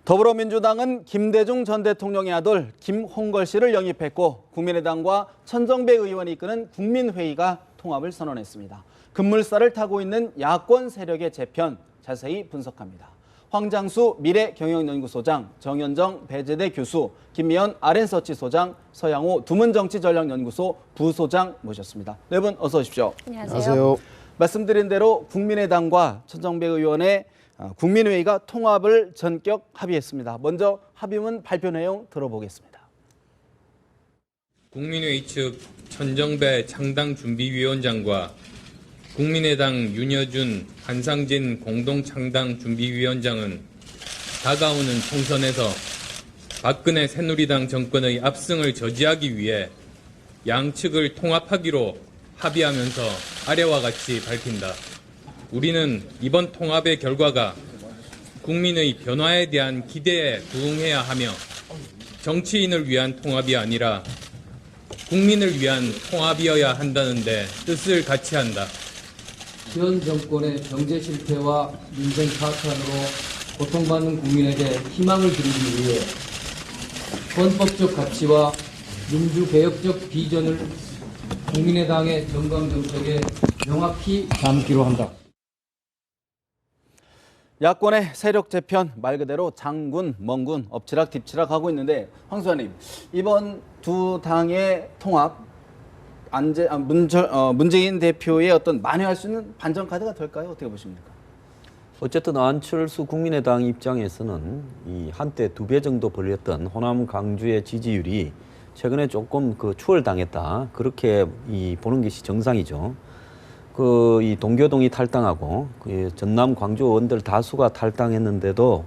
더불어민주당은 김대중 전 대통령의 아들 김홍걸 씨를 영입했고 국민의당과 천정배 의원이 이끄는 국민회의가 통합을 선언했습니다. 급물살을 타고 있는 야권 세력의 재편 자세히 분석합니다. 황장수 미래경영연구소장, 정현정 배재대 교수, 김미연 RN서치 소장, 서양호 두문정치전략연구소 부소장 모셨습니다. 네 분 어서 오십시오. 안녕하세요. 말씀드린 대로 국민의당과 천정배 의원의 국민회의가 통합을 전격 합의했습니다. 먼저 합의문 발표 내용 들어보겠습니다. 국민회의 측 천정배 창당준비위원장과 국민의당 윤여준, 한상진 공동창당준비위원장은 다가오는 총선에서 박근혜 새누리당 정권의 압승을 저지하기 위해 양측을 통합하기로 합의하면서 아래와 같이 밝힌다. 우리는 이번 통합의 결과가 국민의 변화에 대한 기대에 부응해야 하며 정치인을 위한 통합이 아니라 국민을 위한 통합이어야 한다는 데 뜻을 같이 한다. 현 정권의 경제 실패와 민생 파탄으로 고통받는 국민에게 희망을 드리기 위해 헌법적 가치와 민주개혁적 비전을 국민의당의 정강정책에 명확히 담기로 한다. 야권의 세력 재편 말 그대로 장군, 멍군, 엎치락 뒤치락 하고 있는데 황 수사님, 이번 두 당의 통합 문재인 대표의 어떤 만회할 수 있는 반전 카드가 될까요? 어떻게 보십니까? 어쨌든 안철수 국민의당 입장에서는 이 한때 2배 정도 벌렸던 호남 광주의 지지율이 최근에 조금 추월당했다. 그렇게 보는 것이 정상이죠. 이 동교동이 탈당하고 전남 광주 의원들 다수가 탈당했는데도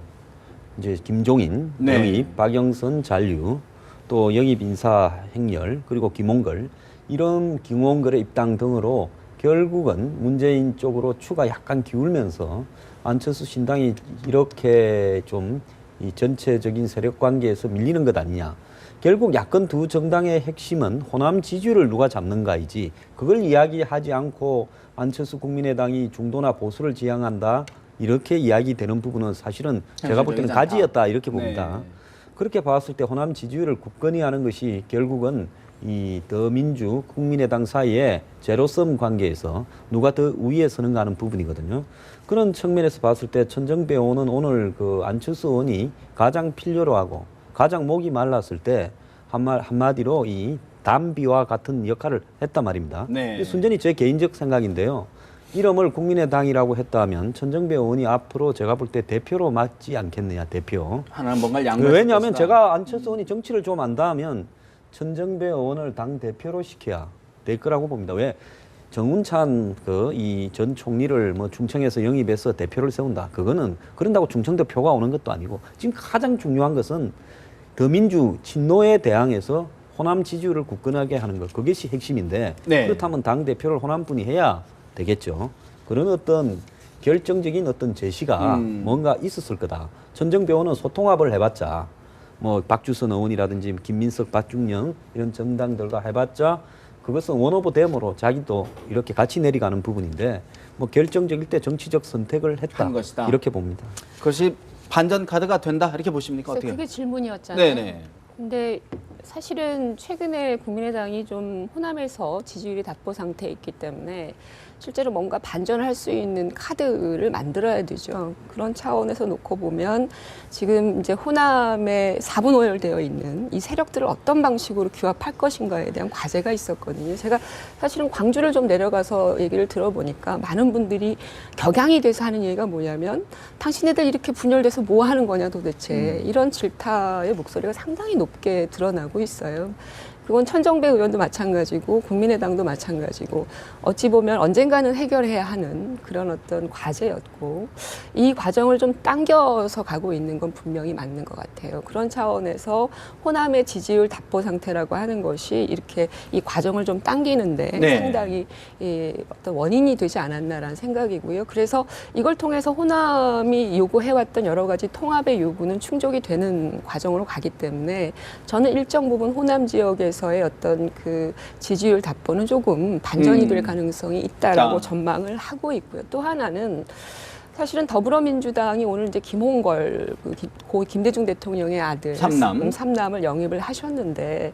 이제 김종인 영입, 박영선 잔류, 또 영입 인사 행렬, 그리고 김홍걸 이런 김홍걸의 입당 등으로 결국은 문재인 쪽으로 추가 약간 기울면서 안철수 신당이 이렇게 좀 이 전체적인 세력 관계에서 밀리는 것 아니냐. 결국 야권 두 정당의 핵심은 호남 지지율을 누가 잡는가이지 그걸 이야기하지 않고 안철수 국민의당이 중도나 보수를 지향한다 이렇게 이야기되는 부분은 사실은 제가 볼 때는 가지였다 이렇게 봅니다. 네. 그렇게 봤을 때 호남 지지율을 굳건히 하는 것이 결국은 이 더민주 국민의당 사이에 제로섬 관계에서 누가 더 우위에 서는가 하는 부분이거든요. 그런 측면에서 봤을 때 천정배 의원은 오늘 안철수 의원이 가장 필요로 하고 가장 목이 말랐을 때 한마디로 이 담비와 같은 역할을 했단 말입니다. 네. 순전히 제 개인적 생각인데요. 이름을 국민의당이라고 했다면 천정배 의원이 앞으로 제가 볼 때 대표로 맞지 않겠느냐, 대표. 하나는 뭔가 양보할 왜냐하면 제가 안철수 의원이 정치를 좀 안다 하면 천정배 의원을 당 대표로 시켜야 될 거라고 봅니다. 왜? 정운찬 이 전 총리를 충청에서 영입해서 대표를 세운다. 그거는 그런다고 충청도 표가 오는 것도 아니고 지금 가장 중요한 것은 더민주 친노에 대항해서 호남 지지율을 굳건하게 하는 것. 그것이 핵심인데 그렇다면 당 대표를 호남분이 해야 되겠죠. 그런 어떤 결정적인 어떤 제시가 뭔가 있었을 거다. 천정배 의원은 소통합을 해봤자 박주선 의원이라든지 김민석, 박중영 이런 정당들과 해봤자 그것은 원 오브 댐으로 자기도 이렇게 같이 내려가는 부분인데 결정적일 때 정치적 선택을 했다. 이렇게 봅니다. 그것이 반전 카드가 된다 이렇게 보십니까? 어떻게? 그게 질문이었잖아요. 네네. 근데 사실은 최근에 국민의당이 좀 호남에서 지지율이 답보 상태에 있기 때문에 실제로 뭔가 반전할 수 있는 카드를 만들어야 되죠. 그런 차원에서 놓고 보면 지금 이제 호남에 4분 오열되어 있는 이 세력들을 어떤 방식으로 규합할 것인가에 대한 과제가 있었거든요. 제가 사실은 광주를 좀 내려가서 얘기를 들어보니까 많은 분들이 격양이 돼서 하는 얘기가 뭐냐면 당신네들 이렇게 분열돼서 뭐 하는 거냐 도대체 이런 질타의 목소리가 상당히 높게 드러나고 있어요. 그건 천정배 의원도 마찬가지고 국민의당도 마찬가지고 어찌 보면 언젠가는 해결해야 하는 그런 어떤 과제였고 이 과정을 좀 당겨서 가고 있는 건 분명히 맞는 것 같아요. 그런 차원에서 호남의 지지율 답보 상태라고 하는 것이 이렇게 이 과정을 좀 당기는데 상당히 어떤 원인이 되지 않았나라는 생각이고요. 그래서 이걸 통해서 호남이 요구해왔던 여러 가지 통합의 요구는 충족이 되는 과정으로 가기 때문에 저는 일정 부분 호남 지역에서 에서의 어떤 그 지지율 답보는 조금 반전이 될 가능성이 있다라고 전망을 하고 있고요. 또 하나는 사실은 더불어민주당이 오늘 이제 김홍걸 고 김대중 대통령의 아들 삼남을 영입을 하셨는데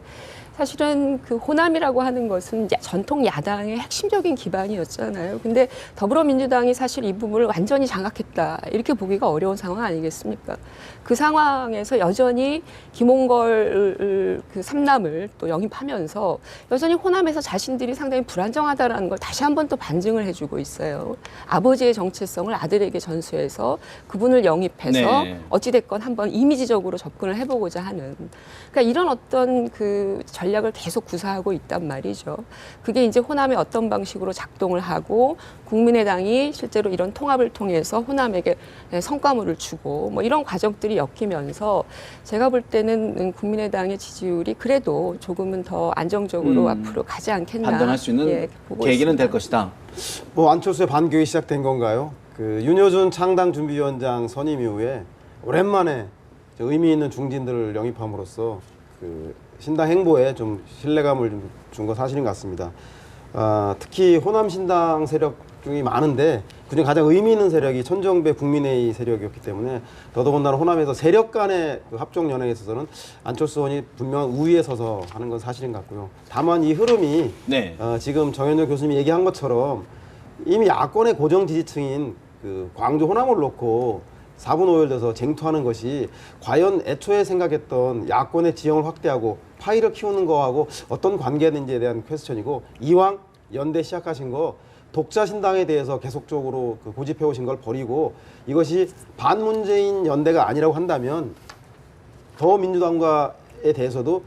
사실은 그 호남이라고 하는 것은 전통 야당의 핵심적인 기반이었잖아요. 근데 더불어민주당이 사실 이 부분을 완전히 장악했다 이렇게 보기가 어려운 상황 아니겠습니까? 그 상황에서 여전히 김홍걸 그 삼남을 또 영입하면서 여전히 호남에서 자신들이 상당히 불안정하다라는 걸 다시 한번 또 반증을 해주고 있어요. 아버지의 정체성을 아들에게 전수해서 그분을 영입해서 어찌됐건 한번 이미지적으로 접근을 해보고자 하는 그러니까 이런 어떤 그 전략을 계속 구사하고 있단 말이죠. 그게 이제 호남에 어떤 방식으로 작동을 하고 국민의당이 실제로 이런 통합을 통해서 호남에게 성과물을 주고 뭐 이런 과정들이 엮이면서 제가 볼 때는 국민의당의 지지율이 그래도 조금은 더 안정적으로 앞으로 가지 않겠나. 판단할 수 있는 보고 계기는 있습니다. 될 것이다. 뭐 안철수의 반격이 시작된 건가요? 그 윤여준 창당준비위원장 선임 이후에 오랜만에 의미 있는 중진들을 영입함으로써 그 신당 행보에 좀 신뢰감을 좀 준 건 사실인 것 같습니다. 특히 호남 신당 세력 중이 많은데 그중 가장 의미 있는 세력이 천정배 국민회의 세력이었기 때문에 더더군다나 호남에서 세력 간의 그 합종 연행에 있어서는 안철수 의원이 분명 우위에 서서 하는 건 사실인 것 같고요. 다만 이 흐름이 지금 정현정 교수님이 얘기한 것처럼 이미 야권의 고정 지지층인 그 광주 호남을 놓고 4분 5일 돼서 쟁투하는 것이 과연 애초에 생각했던 야권의 지형을 확대하고 파이를 키우는 거하고 어떤 관계인지에 대한 퀘스천이고 이왕 연대 시작하신 거 독자 신당에 대해서 계속적으로 그 고집해 오신 걸 버리고 이것이 반문재인 연대가 아니라고 한다면 더 민주당과에 대해서도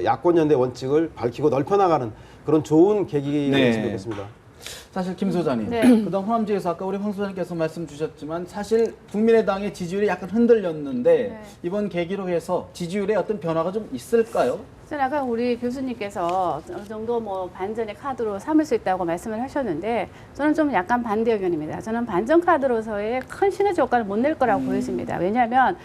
야권 연대 원칙을 밝히고 넓혀나가는 그런 좋은 계기가 됐으면 좋겠습니다. 사실 김 소장님, 그다음 호남 지역에서 아까 우리 황 소장님께서 말씀 주셨지만 사실 국민의당의 지지율이 약간 흔들렸는데 이번 계기로 해서 지지율에 어떤 변화가 좀 있을까요? 저는 아까 우리 교수님께서 어느 정도 뭐 반전의 카드로 삼을 수 있다고 말씀을 하셨는데 저는 좀 약간 반대 의견입니다. 저는 반전 카드로서의 큰 시너지 효과를 못 낼 거라고 보여집니다. 왜냐하면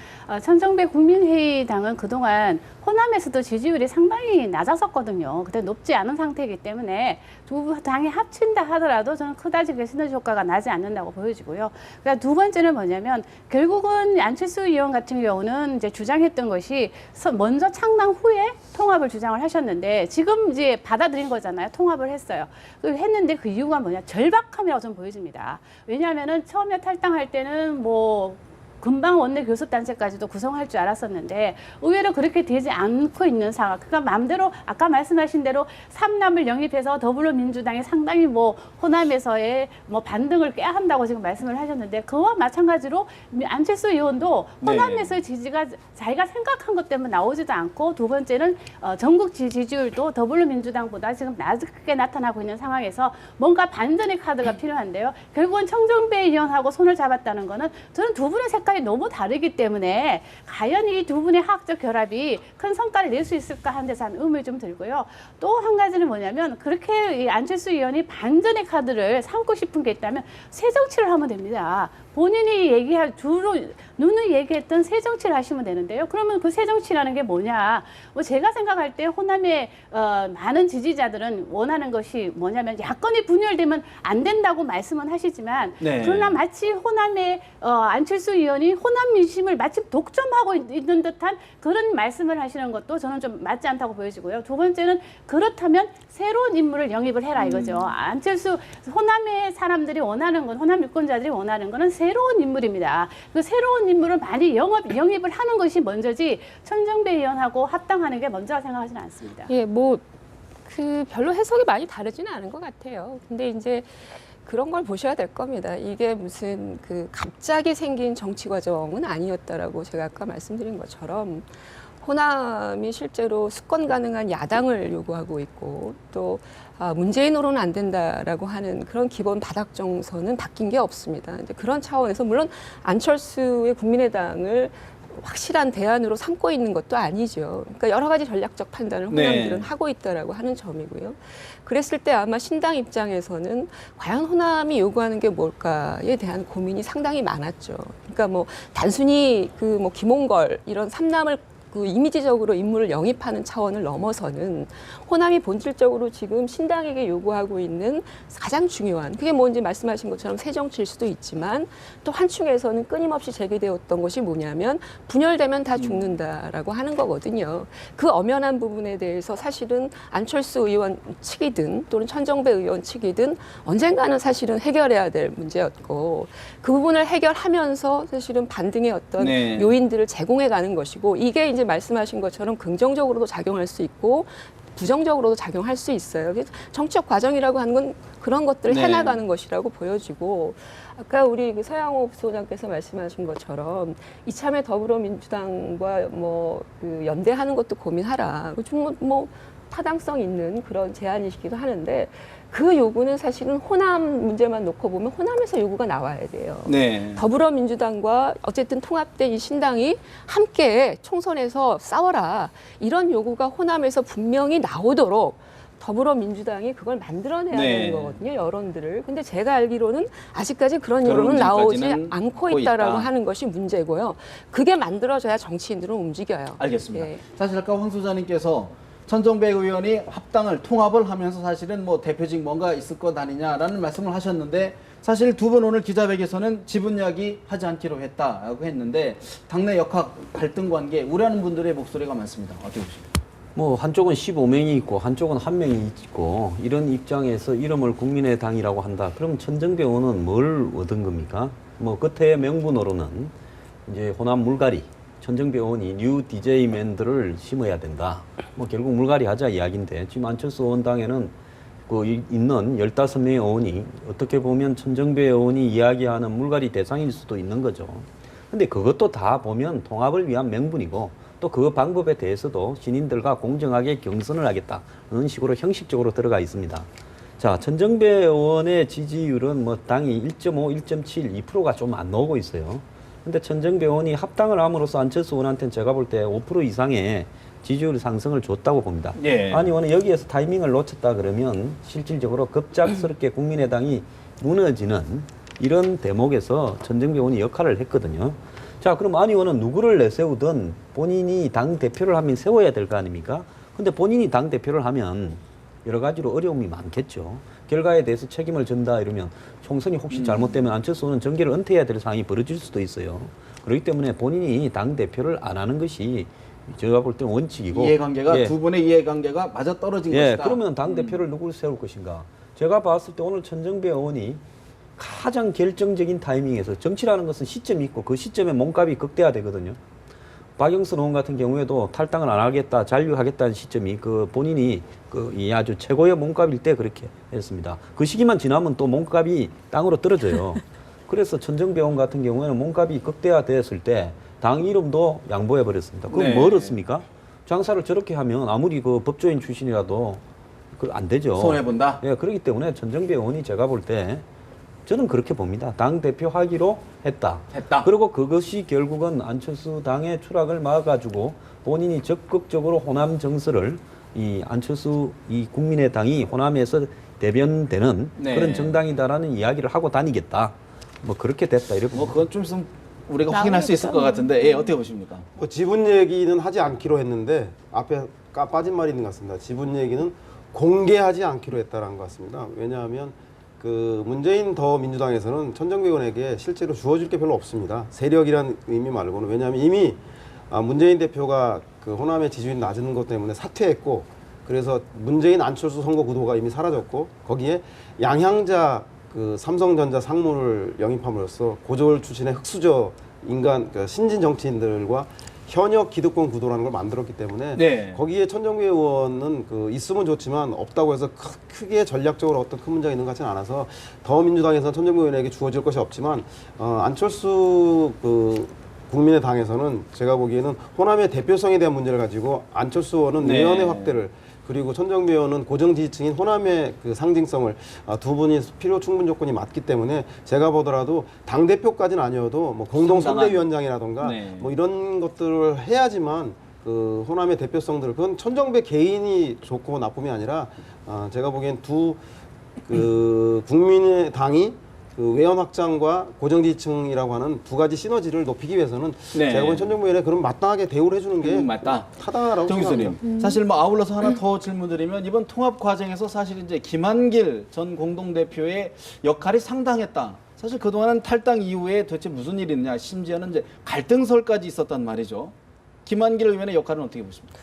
천정배 국민회의당은 그동안 호남에서도 지지율이 상당히 낮았었거든요. 그때 높지 않은 상태이기 때문에 두 당이 합친다 하더라도 저는 그다지 그 시너지 효과가 나지 않는다고 보여지고요. 그러니까 두 번째는 뭐냐면 결국은 안철수 의원 같은 경우는 이제 주장했던 것이 먼저 창당 후에 통합을 주장을 하셨는데 지금 이제 받아들인 거잖아요. 통합을 했어요. 했는데 그 이유가 뭐냐? 절박함이라고 좀 보여집니다. 왜냐하면은 처음에 탈당할 때는 뭐 금방 원내 교섭단체까지도 구성할 줄 알았었는데 의외로 그렇게 되지 않고 있는 상황. 그러니까 마음대로 아까 말씀하신 대로 삼남을 영입해서 더불어민주당이 상당히 뭐 호남에서의 뭐 반등을 꾀야 한다고 지금 말씀을 하셨는데 그와 마찬가지로 안철수 의원도 호남에서의 지지가 자기가 생각한 것 때문에 나오지도 않고 두 번째는 전국 지지율도 더불어민주당보다 지금 낮게 나타나고 있는 상황에서 뭔가 반전의 카드가 필요한데요. 결국은 청정배 의원하고 손을 잡았다는 거는 저는 두 분의 색깔이 너무 다르기 때문에 과연 이 두 분의 화학적 결합이 큰 성과를 낼 수 있을까 하는 데서 의문이 좀 들고요. 또 한 가지는 뭐냐면 그렇게 이 안철수 의원이 반전의 카드를 삼고 싶은 게 있다면 새 정치를 하면 됩니다. 본인이 주로 누누이 얘기했던 새 정치를 하시면 되는데요. 그러면 그 새 정치라는 게 뭐냐? 뭐 제가 생각할 때 호남의 많은 지지자들은 원하는 것이 뭐냐면 야권이 분열되면 안 된다고 말씀은 하시지만 그러나 마치 호남의 안철수 의원이 호남 민심을 마치 독점하고 있는 듯한 그런 말씀을 하시는 것도 저는 좀 맞지 않다고 보여지고요. 두 번째는 그렇다면 새로운 인물을 영입을 해라 이거죠. 안철수 호남의 사람들이 원하는 건 호남 유권자들이 원하는 거는 새로운 인물입니다. 그 새로운 인물을 많이 영입을 하는 것이 먼저지 천정배 의원하고 합당하는 게 먼저라 생각하지는 않습니다. 예, 뭐 그 별로 해석이 많이 다르지는 않은 것 같아요. 근데 이제 그런 걸 보셔야 될 겁니다. 이게 무슨 그 갑자기 생긴 정치 과정은 아니었다라고 제가 아까 말씀드린 것처럼 호남이 실제로 수권 가능한 야당을 요구하고 있고 또 문재인으로는 안 된다라고 하는 그런 기본 바닥 정서는 바뀐 게 없습니다. 이제 그런 차원에서 물론 안철수의 국민의당을 확실한 대안으로 삼고 있는 것도 아니죠. 그러니까 여러 가지 전략적 판단을 호남들은 하고 있다라고 하는 점이고요. 그랬을 때 아마 신당 입장에서는 과연 호남이 요구하는 게 뭘까에 대한 고민이 상당히 많았죠. 그러니까 뭐 단순히 그 뭐 김홍걸 이런 삼남을 그 이미지적으로 인물을 영입하는 차원을 넘어서는 호남이 본질적으로 지금 신당에게 요구하고 있는 가장 중요한 그게 뭔지 말씀하신 것처럼 새정치일 수도 있지만 또 한축에서는 끊임없이 제기되었던 것이 뭐냐면 분열되면 다 죽는다라고 하는 거거든요. 그 엄연한 부분에 대해서 사실은 안철수 의원 측이든 또는 천정배 의원 측이든 언젠가는 사실은 해결해야 될 문제였고 그 부분을 해결하면서 사실은 반등의 어떤 네. 요인들을 제공해 가는 것이고 이게 이제 말씀하신 것처럼 긍정적으로도 작용할 수 있고 부정적으로도 작용할 수 있어요. 그래서 정치적 과정이라고 하는 건 그런 것들을 네. 해나가는 것이라고 보여지고 아까 우리 그 서양호 소장께서 말씀하신 것처럼 이참에 더불어민주당과 그 연대하는 것도 고민하라. 좀 뭐 타당성 있는 그런 제안이시기도 하는데 그 요구는 사실은 호남 문제만 놓고 보면 호남에서 요구가 나와야 돼요. 네. 더불어민주당과 어쨌든 통합된 이 신당이 함께 총선에서 싸워라. 이런 요구가 호남에서 분명히 나오도록 더불어민주당이 그걸 만들어내야 네. 되는 거거든요. 여론들을. 근데 제가 알기로는 아직까지 그런 여론은 나오지 여론까지는 않고 있다. 있다라고 하는 것이 문제고요. 그게 만들어져야 정치인들은 움직여요. 알겠습니다. 예. 사실 아까 황 소장님께서 천정배 의원이 합당을 통합을 하면서 사실은 뭐 대표직 뭔가 있을 것 아니냐라는 말씀을 하셨는데 사실 두 분 오늘 기자회견에서는 지분 이야기 하지 않기로 했다라고 했는데 당내 역학 갈등 관계 우려하는 분들의 목소리가 많습니다. 어떻게 보십니까? 뭐 한쪽은 15명이 있고 한쪽은 1명이 있고 이런 입장에서 이름을 국민의당이라고 한다. 그럼 천정배 의원은 뭘 얻은 겁니까? 뭐 끝에 명분으로는 이제 호남 물갈이 천정배 의원이 뉴 DJ맨들을 심어야 된다. 뭐 결국 물갈이 하자 이야기인데 지금 안철수 의원당에는 그 있는 15명의 의원이 어떻게 보면 천정배 의원이 이야기하는 물갈이 대상일 수도 있는 거죠. 근데 그것도 다 보면 통합을 위한 명분이고 또 그 방법에 대해서도 신인들과 공정하게 경선을 하겠다는 식으로 형식적으로 들어가 있습니다. 자, 천정배 의원의 지지율은 뭐 당이 1.5, 1.7, 2%가 좀 안 나오고 있어요. 근데 천정배 의원이 합당을 함으로써 안철수 의원한테는 제가 볼 때 5% 이상의 지지율 상승을 줬다고 봅니다. 예. 아니, 오늘 여기에서 타이밍을 놓쳤다 그러면 실질적으로 급작스럽게 국민의당이 무너지는 이런 대목에서 천정배 의원이 역할을 했거든요. 자, 그럼 안 의원은 누구를 내세우든 본인이 당대표를 하면 세워야 될 거 아닙니까? 근데 본인이 당대표를 하면 여러 가지로 어려움이 많겠죠. 결과에 대해서 책임을 진다 이러면 총선이 혹시 잘못되면 안철수 의원은 정계를 은퇴해야 될 상황이 벌어질 수도 있어요. 그렇기 때문에 본인이 당대표를 안 하는 것이 제가 볼 때는 원칙이고. 이해관계가 예. 두 분의 이해관계가 맞아 떨어진 예, 것이다. 그러면 당대표를 누구를 세울 것인가? 제가 봤을 때 오늘 천정배 의원이 가장 결정적인 타이밍에서 정치라는 것은 시점이 있고 그 시점에 몸값이 극대화되거든요. 박영선 의원 같은 경우에도 탈당을 안 하겠다, 잔류하겠다는 시점이 그 본인이 이 아주 최고의 몸값일 때 그렇게 했습니다. 그 시기만 지나면 또 몸값이 땅으로 떨어져요. 그래서 천정배 의원 같은 경우에는 몸값이 극대화되었을 때 당 이름도 양보해 버렸습니다. 그럼 네. 뭐 얻었습니까? 장사를 저렇게 하면 아무리 그 법조인 출신이라도 그 안 되죠. 손해 본다. 예, 그렇기 때문에 천정배 의원이 제가 볼 때 저는 그렇게 봅니다. 당 대표 하기로 했다. 그리고 그것이 결국은 안철수 당의 추락을 막아가지고 본인이 적극적으로 호남 정서를 이 안철수 이 국민의당이 호남에서 대변되는 네. 그런 정당이다라는 이야기를 하고 다니겠다. 뭐 그렇게 됐다 이렇게 뭐 봅니다. 그건 좀 있으면 우리가 확인할 수 있을 것 같은데 예, 어떻게 보십니까? 뭐 지분 얘기는 하지 않기로 했는데 앞에 빠진 말이 있는 것 같습니다. 지분 얘기는 공개하지 않기로 했다는 것 같습니다. 왜냐하면 그 문재인 더민주당에서는 천정배 의원에게 실제로 주어질 게 별로 없습니다. 세력이란 의미 말고는. 왜냐하면 이미 문재인 대표가 그 호남의 지지율이 낮은 것 때문에 사퇴했고 그래서 문재인 안철수 선거 구도가 이미 사라졌고 거기에 양향자 그 삼성전자 상무를 영입함으로써 고졸 출신의 흑수저 인간 그 신진 정치인들과 현역 기득권 구도라는 걸 만들었기 때문에 네. 거기에 천정배 의원은 그 있으면 좋지만 없다고 해서 크게 전략적으로 어떤 큰 문제가 있는 것 같지는 않아서 더민주당에서는 천정배 의원에게 주어질 것이 없지만 안철수 그 국민의당에서는 제가 보기에는 호남의 대표성에 대한 문제를 가지고 안철수 의원은 네. 의원의 확대를 그리고 천정배 의원은 고정 지지층인 호남의 그 상징성을 두 분이 필요 충분 조건이 맞기 때문에 제가 보더라도 당 대표까지는 아니어도 뭐 공동 선대위원장이라던가 네. 뭐 이런 것들을 해야지만 그 호남의 대표성들 그건 천정배 개인이 좋고 나쁨이 아니라 제가 보기엔 두 그 국민의당이 그 외연 확장과 고정지층이라고 하는 두 가지 시너지를 높이기 위해서는 네. 제가 본 천정부위원회 그럼 마땅하게 대우를 해주는 게 맞다. 타당하다고 정 생각합니다. 교수님, 사실 뭐 아울러서 하나 더 질문드리면 이번 통합 과정에서 사실 이제 김한길 전 공동대표의 역할이 상당했다. 사실 그동안은 탈당 이후에 도대체 무슨 일이 있냐, 심지어는 이제 갈등설까지 있었단 말이죠. 김한길 의원의 역할은 어떻게 보십니까?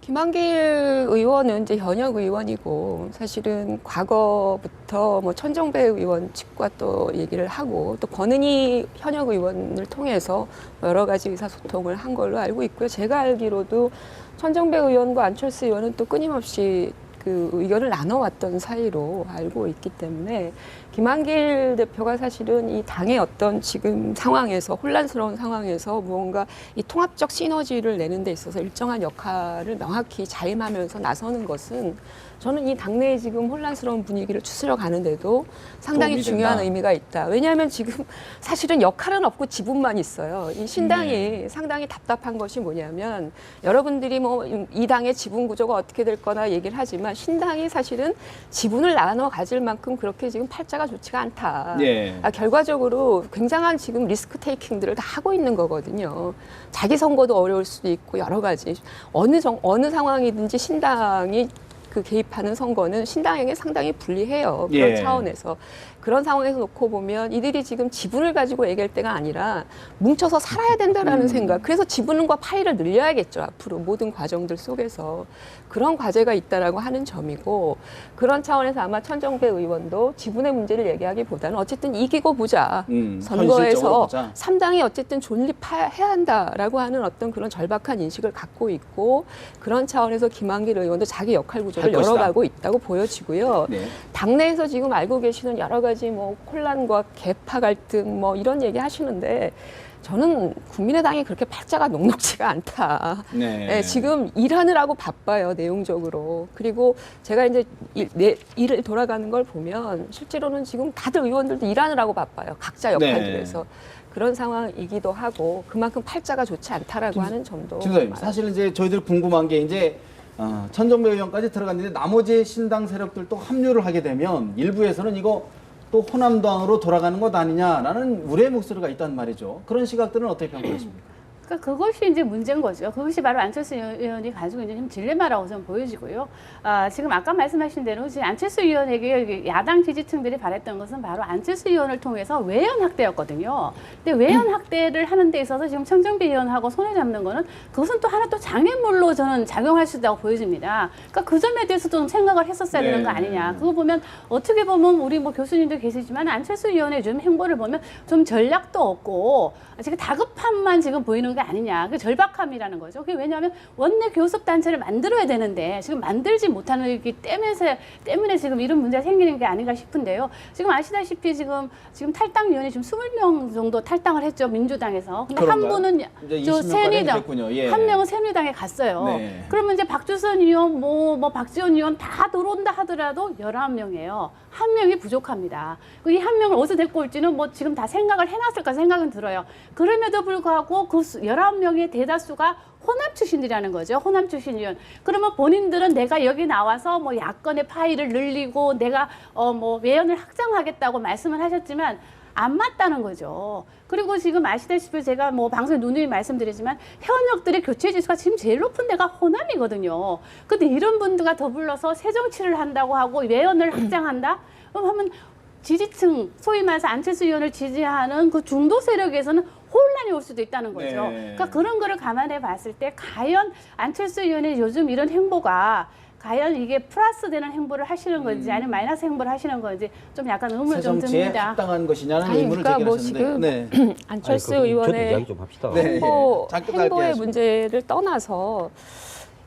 김한길 의원은 이제 현역 의원이고 사실은 과거부터 뭐 천정배 의원 측과 또 얘기를 하고 또 권은희 현역 의원을 통해서 여러 가지 의사소통을 한 걸로 알고 있고요. 제가 알기로도 천정배 의원과 안철수 의원은 또 끊임없이 그 의견을 나눠왔던 사이로 알고 있기 때문에 김한길 대표가 사실은 이 당의 어떤 지금 상황에서 혼란스러운 상황에서 무언가 이 통합적 시너지를 내는 데 있어서 일정한 역할을 명확히 자임하면서 나서는 것은 저는 이 당내의 지금 혼란스러운 분위기를 추스려 가는데도 상당히 도움이 중요한 된다. 의미가 있다. 왜냐하면 지금 사실은 역할은 없고 지분만 있어요. 이 신당이 상당히 답답한 것이 뭐냐면 여러분들이 뭐 이 당의 지분 구조가 어떻게 될 거나 얘기를 하지만 신당이 사실은 지분을 나눠 가질 만큼 그렇게 지금 팔자가 좋지가 않다. 예. 결과적으로 굉장한 지금 리스크 테이킹들을 다 하고 있는 거거든요. 자기 선거도 어려울 수도 있고 여러 가지 어느 상황이든지 신당이 그 개입하는 선거는 신당에게 상당히 불리해요. 그런 예. 차원에서. 그런 상황에서 놓고 보면 이들이 지금 지분을 가지고 얘기할 때가 아니라 뭉쳐서 살아야 된다라는 생각. 그래서 지분과 파이를 늘려야겠죠. 앞으로 모든 과정들 속에서. 그런 과제가 있다라고 하는 점이고 그런 차원에서 아마 천정배 의원도 지분의 문제를 얘기하기보다는 어쨌든 이기고 보자. 현실적으로 선거에서 보자. 3당이 어쨌든 존립해야 한다라고 하는 어떤 그런 절박한 인식을 갖고 있고 그런 차원에서 김한길 의원도 자기 역할 구조를 할 것이다. 열어가고 있다고 보여지고요. 네. 당내에서 지금 알고 계시는 여러 가지 뭐 혼란과 계파 갈등 뭐 이런 얘기 하시는데 저는 국민의당이 그렇게 팔자가 녹록지가 않다. 네. 네, 지금 일하느라고 바빠요, 내용적으로. 그리고 제가 이제 일을 돌아가는 걸 보면 실제로는 지금 다들 의원들도 일하느라고 바빠요. 각자 역할들에서. 그런 상황이기도 하고 그만큼 팔자가 좋지 않다라고 하는 점도. 지금 사실 이제 저희들 궁금한 게 이제 천정배 의원까지 들어갔는데 나머지 신당 세력들도 합류를 하게 되면 일부에서는 이거 또 호남당으로 돌아가는 것 아니냐라는 우려의 목소리가 있단 말이죠. 그런 시각들은 어떻게 평가하십니까? 그러니까 그것이 이제 문제인 거죠. 그것이 바로 안철수 의원이 가지고 있는 딜레마라고 저는 보여지고요. 지금 아까 말씀하신 대로 지금 안철수 의원에게 야당 지지층들이 바랬던 것은 바로 안철수 의원을 통해서 외연 확대였거든요. 근데 외연 확대를 하는 데 있어서 지금 천정배 의원하고 손을 잡는 거는 그것은 또 하나 또 장애물로 저는 작용할 수 있다고 보여집니다. 그러니까 그 점에 대해서도 좀 생각을 했었어야 되는 거 아니냐. 그거 보면 어떻게 보면 우리 뭐 교수님도 계시지만 안철수 의원의 좀 행보를 보면 좀 전략도 없고 지금 다급함만 지금 보이는 게 아니냐. 그 절박함이라는 거죠. 그게 왜냐하면 원내 교섭단체를 만들어야 되는데 지금 만들지 못하는 기 때문에 지금 이런 문제가 생기는 게 아닌가 싶은데요. 지금 아시다시피 지금 탈당 위원이 지금 20명 정도 탈당을 했죠. 민주당에서. 근데 한 그런가요? 분은 이제 저 20명 새누리당, 됐군요. 예. 한 명은 새누리당에 갔어요. 네. 그러면 이제 박주선 의원, 뭐 박지원 의원 다 들어온다 하더라도 11명이에요. 한 명이 부족합니다. 이 한 명을 어디서 데리고 올지는 뭐 지금 다 생각을 해놨을까 생각은 들어요. 그럼에도 불구하고 그 11명의 대다수가 호남 출신들이라는 거죠. 호남 출신 의원. 그러면 본인들은 내가 여기 나와서 뭐 야권의 파이를 늘리고 내가 뭐 외연을 확장하겠다고 말씀을 하셨지만 안 맞다는 거죠. 그리고 지금 아시다시피 제가 뭐 방송에 누누이 말씀드리지만 현역들의 교체 지수가 지금 제일 높은 데가 호남이거든요. 근데 이런 분들과 더불어서 새 정치를 한다고 하고 외연을 확장한다? 그럼 하면 지지층, 소위 말해서 안철수 의원을 지지하는 그 중도 세력에서는 혼란이 올 수도 있다는 거죠. 네. 그러니까 그런 거를 감안해 봤을 때 과연 안철수 의원의 요즘 이런 행보가 과연 이게 플러스 되는 행보를 하시는 건지 아니면 마이너스 행보를 하시는 건지 좀 약간 의문을 새 좀 정치에 듭니다. 합당한 것이냐는 아니, 의문을 그러니까 뭐 제기하셨는데. 지금 네. 안철수 저도 의원의 이야기 좀 합시다. 네. 잠깐 짧게 행보의 하시고. 문제를 떠나서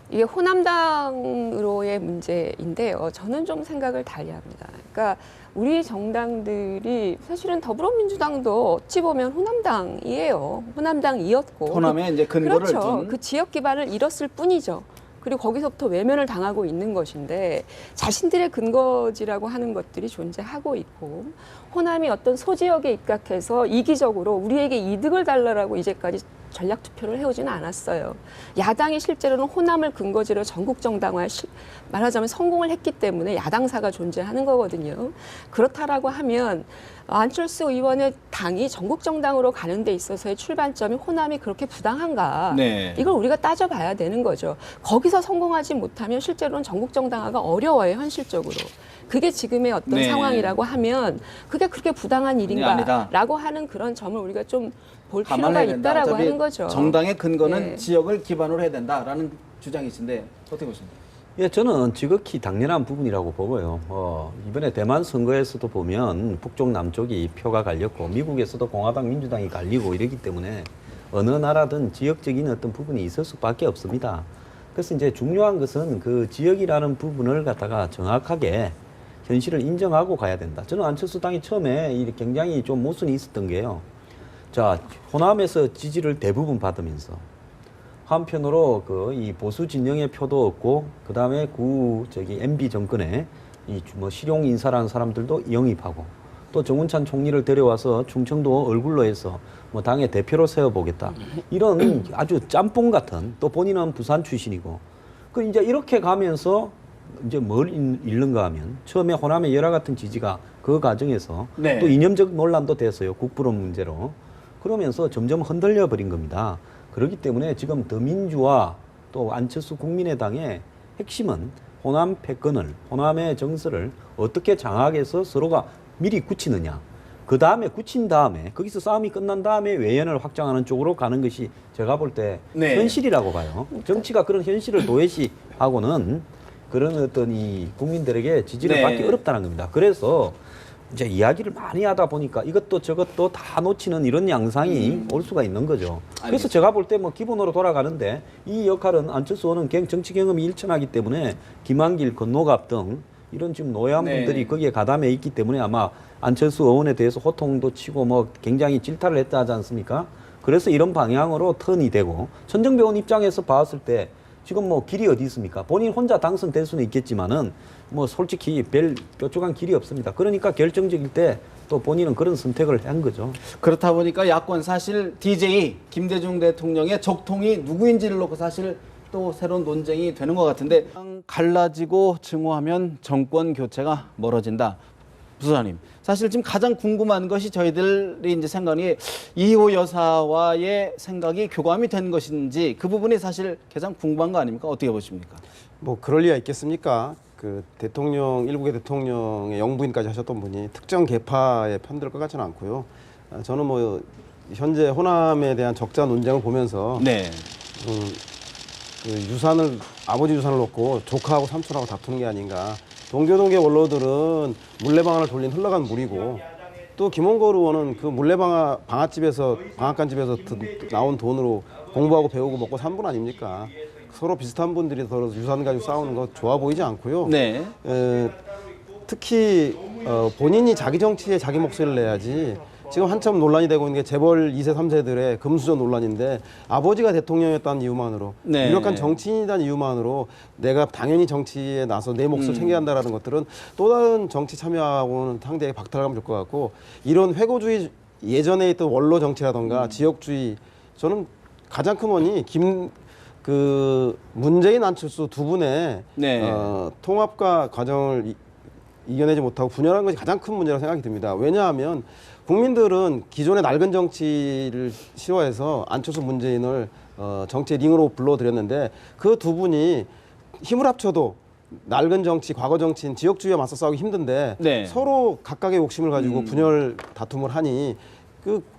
이게 호남당으로의 문제인데요. 저는 좀 생각을 달리합니다. 그러니까 우리 정당들이 사실은 더불어민주당도 어찌 보면 호남당이에요. 호남당이었고. 호남의 이제 근거를 그렇죠. 둔. 그 지역 기반을 잃었을 뿐이죠. 그리고 거기서부터 외면을 당하고 있는 것인데 자신들의 근거지라고 하는 것들이 존재하고 있고 호남이 어떤 소지역에 입각해서 이기적으로 우리에게 이득을 달라라고 이제까지 전략 투표를 해오지는 않았어요. 야당이 실제로는 호남을 근거지로 전국 정당화에 말하자면 성공을 했기 때문에 야당사가 존재하는 거거든요. 그렇다라고 하면 안철수 의원의 당이 전국 정당으로 가는 데 있어서의 출발점이 호남이 그렇게 부당한가? 네. 이걸 우리가 따져봐야 되는 거죠. 거기서 성공하지 못하면 실제로는 전국 정당화가 어려워요, 현실적으로. 그게 지금의 어떤 네. 상황이라고 하면 그게 그렇게 부당한 아니다. 일인가라고 하는 그런 점을 우리가 좀 볼 필요가 감안해야 된다. 있다라고 어차피 하는 거죠. 정당의 근거는 네. 지역을 기반으로 해야 된다라는 주장이신데 어떻게 보십니까? 예, 저는 지극히 당연한 부분이라고 보고요. 이번에 대만 선거에서도 보면 북쪽 남쪽이 표가 갈렸고 미국에서도 공화당 민주당이 갈리고 이러기 때문에 어느 나라든 지역적인 어떤 부분이 있을 수밖에 없습니다. 그래서 이제 중요한 것은 그 지역이라는 부분을 갖다가 정확하게 현실을 인정하고 가야 된다. 저는 안철수 당이 처음에 굉장히 좀 모순이 있었던 게요. 자, 호남에서 지지를 대부분 받으면서 한편으로 이 보수 진영의 표도 없고 그 다음에 MB 정권에 실용 인사라는 사람들도 영입하고 또 정운찬 총리를 데려와서 충청도 얼굴로 해서 당의 대표로 세워보겠다. 이런 아주 짬뽕 같은, 또 본인은 부산 출신이고 이제 이렇게 가면서 이제 뭘 잃는가 하면 처음에 호남의 열화 같은 지지가 그 과정에서 네. 또 이념적 논란도 됐어요. 국부론 문제로. 그러면서 점점 흔들려 버린 겁니다. 그렇기 때문에 지금 더민주와 또 안철수 국민의당의 핵심은 호남 패권을, 호남의 정서를 어떻게 장악해서 서로가 미리 굳히느냐. 그 다음에 굳힌 다음에 거기서 싸움이 끝난 다음에 외연을 확장하는 쪽으로 가는 것이 제가 볼 때 네. 현실이라고 봐요. 정치가 그런 현실을 도외시하고는 그런 어떤 이 국민들에게 지지를 네. 받기 어렵다는 겁니다. 그래서 이제 이야기를 많이 하다 보니까 이것도 저것도 다 놓치는 이런 양상이 올 수가 있는 거죠. 그래서 제가 볼 때 기본으로 돌아가는데 이 역할은 안철수 의원은 정치 경험이 일천하기 때문에 김한길, 건노갑 등 이런 지금 노예한분들이 네. 거기에 가담해 있기 때문에 아마 안철수 의원에 대해서 호통도 치고 굉장히 질타를 했다 하지 않습니까? 그래서 이런 방향으로 턴이 되고 천정배 의원 입장에서 봤을 때 지금 길이 어디 있습니까? 본인 혼자 당선될 수는 있겠지만은 솔직히 별 뾰족한 길이 없습니다. 그러니까 결정적일 때 또 본인은 그런 선택을 한 거죠. 그렇다 보니까 야권 사실 DJ 김대중 대통령의 적통이 누구인지를 놓고 사실 또 새로운 논쟁이 되는 것 같은데 갈라지고 증오하면 정권 교체가 멀어진다. 부소장님, 사실 지금 가장 궁금한 것이 저희들이 이제 생각이 이호 여사와의 생각이 교감이 된 것인지 그 부분이 사실 가장 궁금한 거 아닙니까? 어떻게 보십니까? 그럴 리가 있겠습니까? 일국의 대통령의 영부인까지 하셨던 분이 특정 계파에 편들 것 같지는 않고요. 저는 현재 호남에 대한 적자 논쟁을 보면서 네. 아버지 유산을 놓고 조카하고 삼촌하고 다투는 게 아닌가. 동교동계 원로들은 물레방아를 돌린 흘러간 물이고 또 김홍걸 의원은 그 방앗간집에서 나온 돈으로 공부하고 배우고 먹고 산 분 아닙니까? 서로 비슷한 분들이 서로 유산 가지고 싸우는 거 좋아 보이지 않고요. 네. 특히 본인이 자기 정치에 자기 목소리를 내야지. 지금 한참 논란이 되고 있는 게 재벌 2세, 3세들의 금수저 논란인데 아버지가 대통령이었다는 이유만으로 네. 유력한 정치인이라는 이유만으로 내가 당연히 정치에 나서 내 몫을 챙겨야 한다는 것들은 또 다른 정치 참여하고는 상대에 박탈감을 줄 것 같고 이런 회고주의 예전에 있던 원로 정치라던가 지역주의 저는 가장 큰 원인이 문재인 안철수 두 분의 네. 통합과 과정을 이겨내지 못하고 분열한 것이 가장 큰 문제라고 생각이 듭니다. 왜냐하면 국민들은 기존의 낡은 정치를 싫어해서 안철수 문재인을 정치의 링으로 불러들였는데 그 두 분이 힘을 합쳐도 낡은 정치, 과거 정치인 지역주의와 맞서 싸우기 힘든데 네. 서로 각각의 욕심을 가지고 분열 다툼을 하니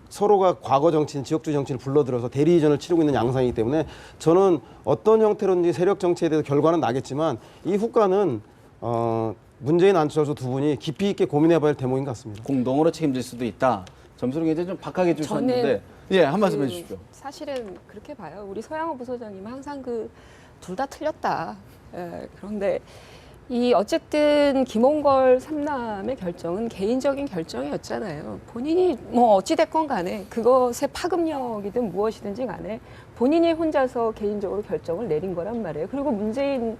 서로가 과거 정치인, 지역주의 정치를 불러들여서 대리이전을 치르고 있는 양상이기 때문에 저는 어떤 형태로든지 세력 정치에 대해서 결과는 나겠지만 이 후과는 문재인 안철수 두 분이 깊이 있게 고민해봐야 할 대목인 것 같습니다. 공동으로 책임질 수도 있다. 점수를 굉장히 좀 박하게 주셨는데 한 말씀 해주십시오. 사실은 그렇게 봐요. 우리 서양호 부소장님은 항상 둘 다 틀렸다. 그런데 어쨌든 김홍걸 삼남의 결정은 개인적인 결정이었잖아요. 본인이 어찌됐건 간에 그것의 파급력이든 무엇이든지 간에 본인이 혼자서 개인적으로 결정을 내린 거란 말이에요. 그리고 문재인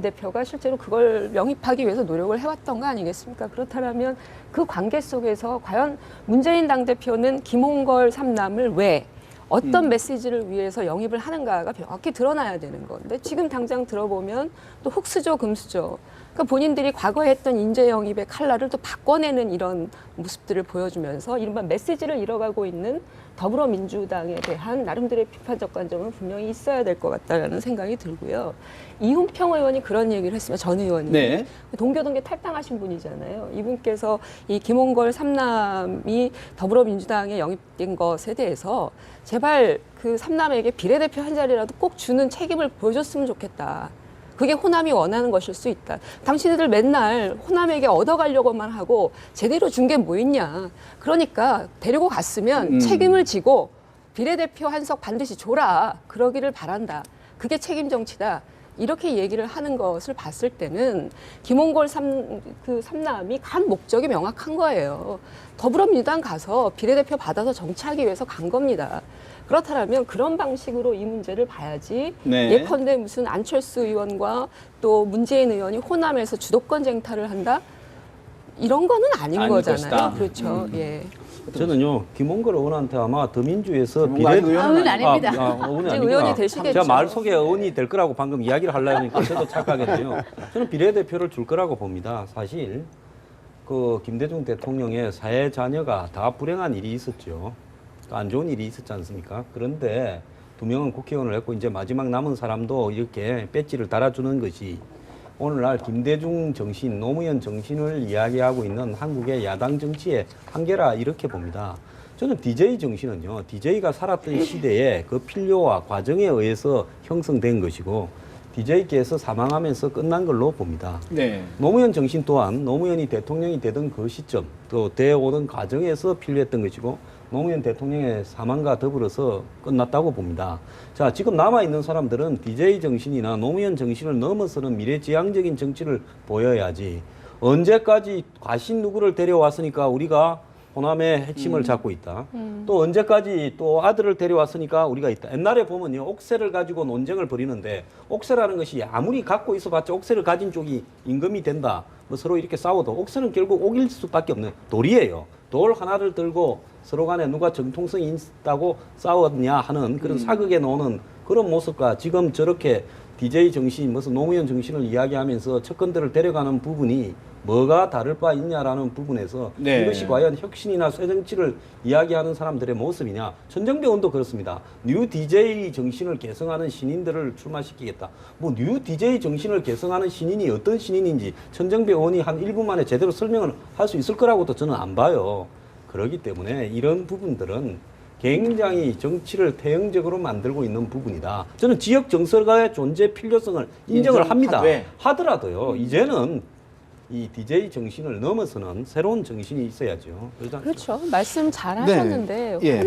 대표가 실제로 그걸 영입하기 위해서 노력을 해왔던 거 아니겠습니까? 그렇다면 그 관계 속에서 과연 문재인 당대표는 김홍걸 삼남을 왜 어떤 메시지를 위해서 영입을 하는가가 명확히 드러나야 되는 건데 지금 당장 들어보면 또 흙수저 금수저 그러니까 본인들이 과거에 했던 인재 영입의 칼날을 또 바꿔내는 이런 모습들을 보여주면서 이른바 메시지를 잃어가고 있는 더불어민주당에 대한 나름대로의 비판적 관점은 분명히 있어야 될 것 같다는 생각이 들고요. 이훈평 의원이 그런 얘기를 했습니다. 전 의원이. 네. 동교동계 탈당하신 분이잖아요. 이분께서 이 김홍걸 삼남이 더불어민주당에 영입된 것에 대해서 제발 그 삼남에게 비례대표 한 자리라도 꼭 주는 책임을 보여줬으면 좋겠다. 그게 호남이 원하는 것일 수 있다. 당신들 맨날 호남에게 얻어가려고만 하고 제대로 준 게 뭐 있냐. 그러니까 데리고 갔으면 책임을 지고 비례대표 한석 반드시 줘라. 그러기를 바란다. 그게 책임 정치다. 이렇게 얘기를 하는 것을 봤을 때는 김홍걸 삼남이 간 목적이 명확한 거예요. 더불어민주당 가서 비례대표 받아서 정치하기 위해서 간 겁니다. 그렇다면 그런 방식으로 이 문제를 봐야지 네. 예컨대 무슨 안철수 의원과 또 문재인 의원이 호남에서 주도권 쟁탈을 한다? 이런 거는 아닌 아닐 거잖아요. 것이다. 그렇죠. 예. 저는요 김홍걸 의원한테 아마 더민주에서 김홍걸 의원은 의원은 아닙니다. 의원이 이제 아니구나. 의원이 되시겠죠. 제가 말 속에 의원이 될 거라고 방금 이야기를 하려니까 저도 착각했네요. 저는 비례대표를 줄 거라고 봅니다. 사실 그 김대중 대통령의 사회 자녀가 다 불행한 일이 있었죠. 또 안 좋은 일이 있었지 않습니까? 그런데 2명은 국회의원을 했고 이제 마지막 남은 사람도 이렇게 배지를 달아주는 것이 오늘날 김대중 정신, 노무현 정신을 이야기하고 있는 한국의 야당 정치의 한계라 이렇게 봅니다. 저는 DJ 정신은요, DJ가 살았던 시대에 그 필요와 과정에 의해서 형성된 것이고 DJ께서 사망하면서 끝난 걸로 봅니다. 네. 노무현 정신 또한 노무현이 대통령이 되던 그 시점, 또 되어오던 과정에서 필요했던 것이고 노무현 대통령의 사망과 더불어서 끝났다고 봅니다. 자, 지금 남아있는 사람들은 DJ 정신이나 노무현 정신을 넘어서는 미래지향적인 정치를 보여야지 언제까지 과신 누구를 데려왔으니까 우리가 호남의 핵심을 잡고 있다. 또 언제까지 또 아들을 데려왔으니까 우리가 있다. 옛날에 보면요, 옥새를 가지고 논쟁을 벌이는데 옥새라는 것이 아무리 갖고 있어봤자 옥새를 가진 쪽이 임금이 된다. 뭐 서로 이렇게 싸워도 옥새는 결국 옥일 수밖에 없는 돌이에요. 돌 하나를 들고 서로 간에 누가 정통성이 있다고 싸웠냐 하는 그런 사극에 나오는 그런 모습과 지금 저렇게 DJ 정신, 무슨 노무현 정신을 이야기하면서 측근들을 데려가는 부분이 뭐가 다를 바 있냐라는 부분에서 네. 이것이 과연 혁신이나 쇠정치를 이야기하는 사람들의 모습이냐. 천정배 의원도 그렇습니다. 뉴 DJ 정신을 개성하는 신인들을 출마시키겠다. 뭐 뉴 DJ 정신을 개성하는 신인이 어떤 신인인지 천정배 의원이 한 1분 만에 제대로 설명을 할 수 있을 거라고도 저는 안 봐요. 그렇기 때문에 이런 부분들은 굉장히 정치를 태형적으로 만들고 있는 부분이다. 저는 지역 정서가의 존재 필요성을 인정을 합니다. 하더라도요. 이제는 이 DJ 정신을 넘어서는 새로운 정신이 있어야죠. 그렇죠. 말씀 잘 네. 하셨는데 예.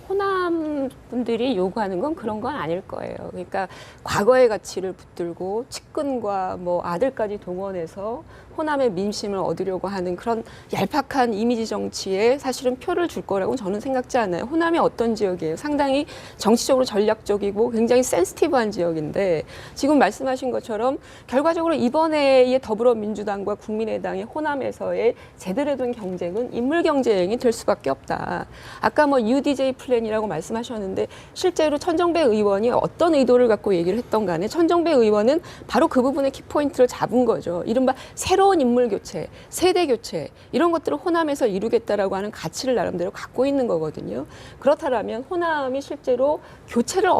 호남 분들이 요구하는 건 그런 건 아닐 거예요. 그러니까 과거의 가치를 붙들고 측근과 뭐 아들까지 동원해서 호남의 민심을 얻으려고 하는 그런 얄팍한 이미지 정치에 사실은 표를 줄 거라고 저는 생각지 않아요. 호남이 어떤 지역이에요? 상당히 정치적으로 전략적이고 굉장히 센시티브한 지역인데 지금 말씀하신 것처럼 결과적으로 이번에의 더불어민주당과 국민의당의 호남에서의 제대로 된 경쟁은 인물 경쟁이 될 수밖에 없다. 아까 뭐 UDJ 플랜이라고 말씀하셨는데 실제로 천정배 의원이 어떤 의도를 갖고 얘기를 했던 간에 천정배 의원은 바로 그 부분의 키포인트를 잡은 거죠. 이른바 새로운 인물 교체, 세대 교체 이런 것들을 호남에서 이루겠다라고 하는 가치를 나름대로 갖고 있는 거거든요. 그렇다면 호남이 실제로 교체를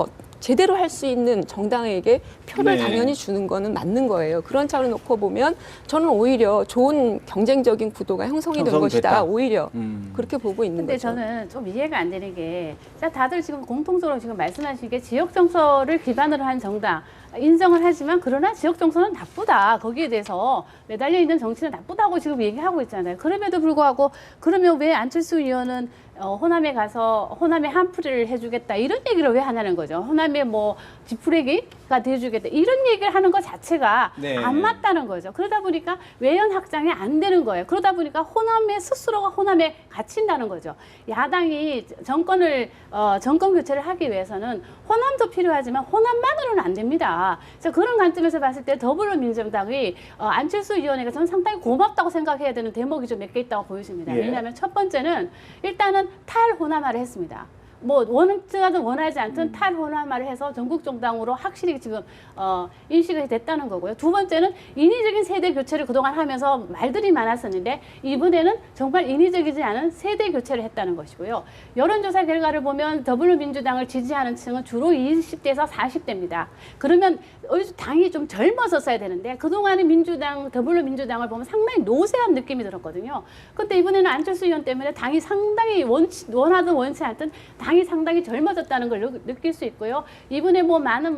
제대로 할 수 있는 정당에게 표를 네. 당연히 주는 거는 맞는 거예요. 그런 차원을 놓고 보면 저는 오히려 좋은 경쟁적인 구도가 형성이 된 형성됐다. 것이다. 오히려 그렇게 보고 있는 근데 거죠. 저는 좀 이해가 안 되는 게, 자, 다들 지금 공통적으로 지금 말씀하신 게 지역 정서를 기반으로 한 정당 인정을 하지만 그러나 지역 정서는 나쁘다. 거기에 대해서 매달려 있는 정치는 나쁘다고 지금 얘기하고 있잖아요. 그럼에도 불구하고 그러면 왜 안철수 의원은 호남에 가서 호남에 한풀이를 해주겠다 이런 얘기를 왜 하냐는 거죠. 호남에 뭐 지푸레기가 돼주겠다 이런 얘기를 하는 것 자체가 네. 안 맞다는 거죠. 그러다 보니까 외연 확장이 안 되는 거예요. 그러다 보니까 호남에 스스로가 호남에 갇힌다는 거죠. 야당이 정권 교체를 하기 위해서는 호남도 필요하지만 호남만으로는 안 됩니다. 그래서 그런 관점에서 봤을 때 더불어민주당이 안철수 의원에게 저는 상당히 고맙다고 생각해야 되는 대목이 좀 몇 개 있다고 보여집니다. 예. 왜냐하면 첫 번째는 일단은 탈호남화를 했습니다. 뭐 원하든 원하지 않든 탈호남화를 해서 전국 정당으로 확실히 지금 인식이 됐다는 거고요. 두 번째는 인위적인 세대 교체를 그동안 하면서 말들이 많았었는데 이번에는 정말 인위적이지 않은 세대 교체를 했다는 것이고요. 여론조사 결과를 보면 더불어민주당을 지지하는 층은 주로 20대에서 40대입니다. 그러면 당이 좀 젊어졌어야 되는데 그동안의 더불어민주당을 보면 상당히 노쇠한 느낌이 들었거든요. 그런데 이번에는 안철수 의원 때문에 당이 상당히 원하든 원치 않든 당이 상당히 젊어졌다는 걸 느낄 수 있고요. 이번에 뭐 많은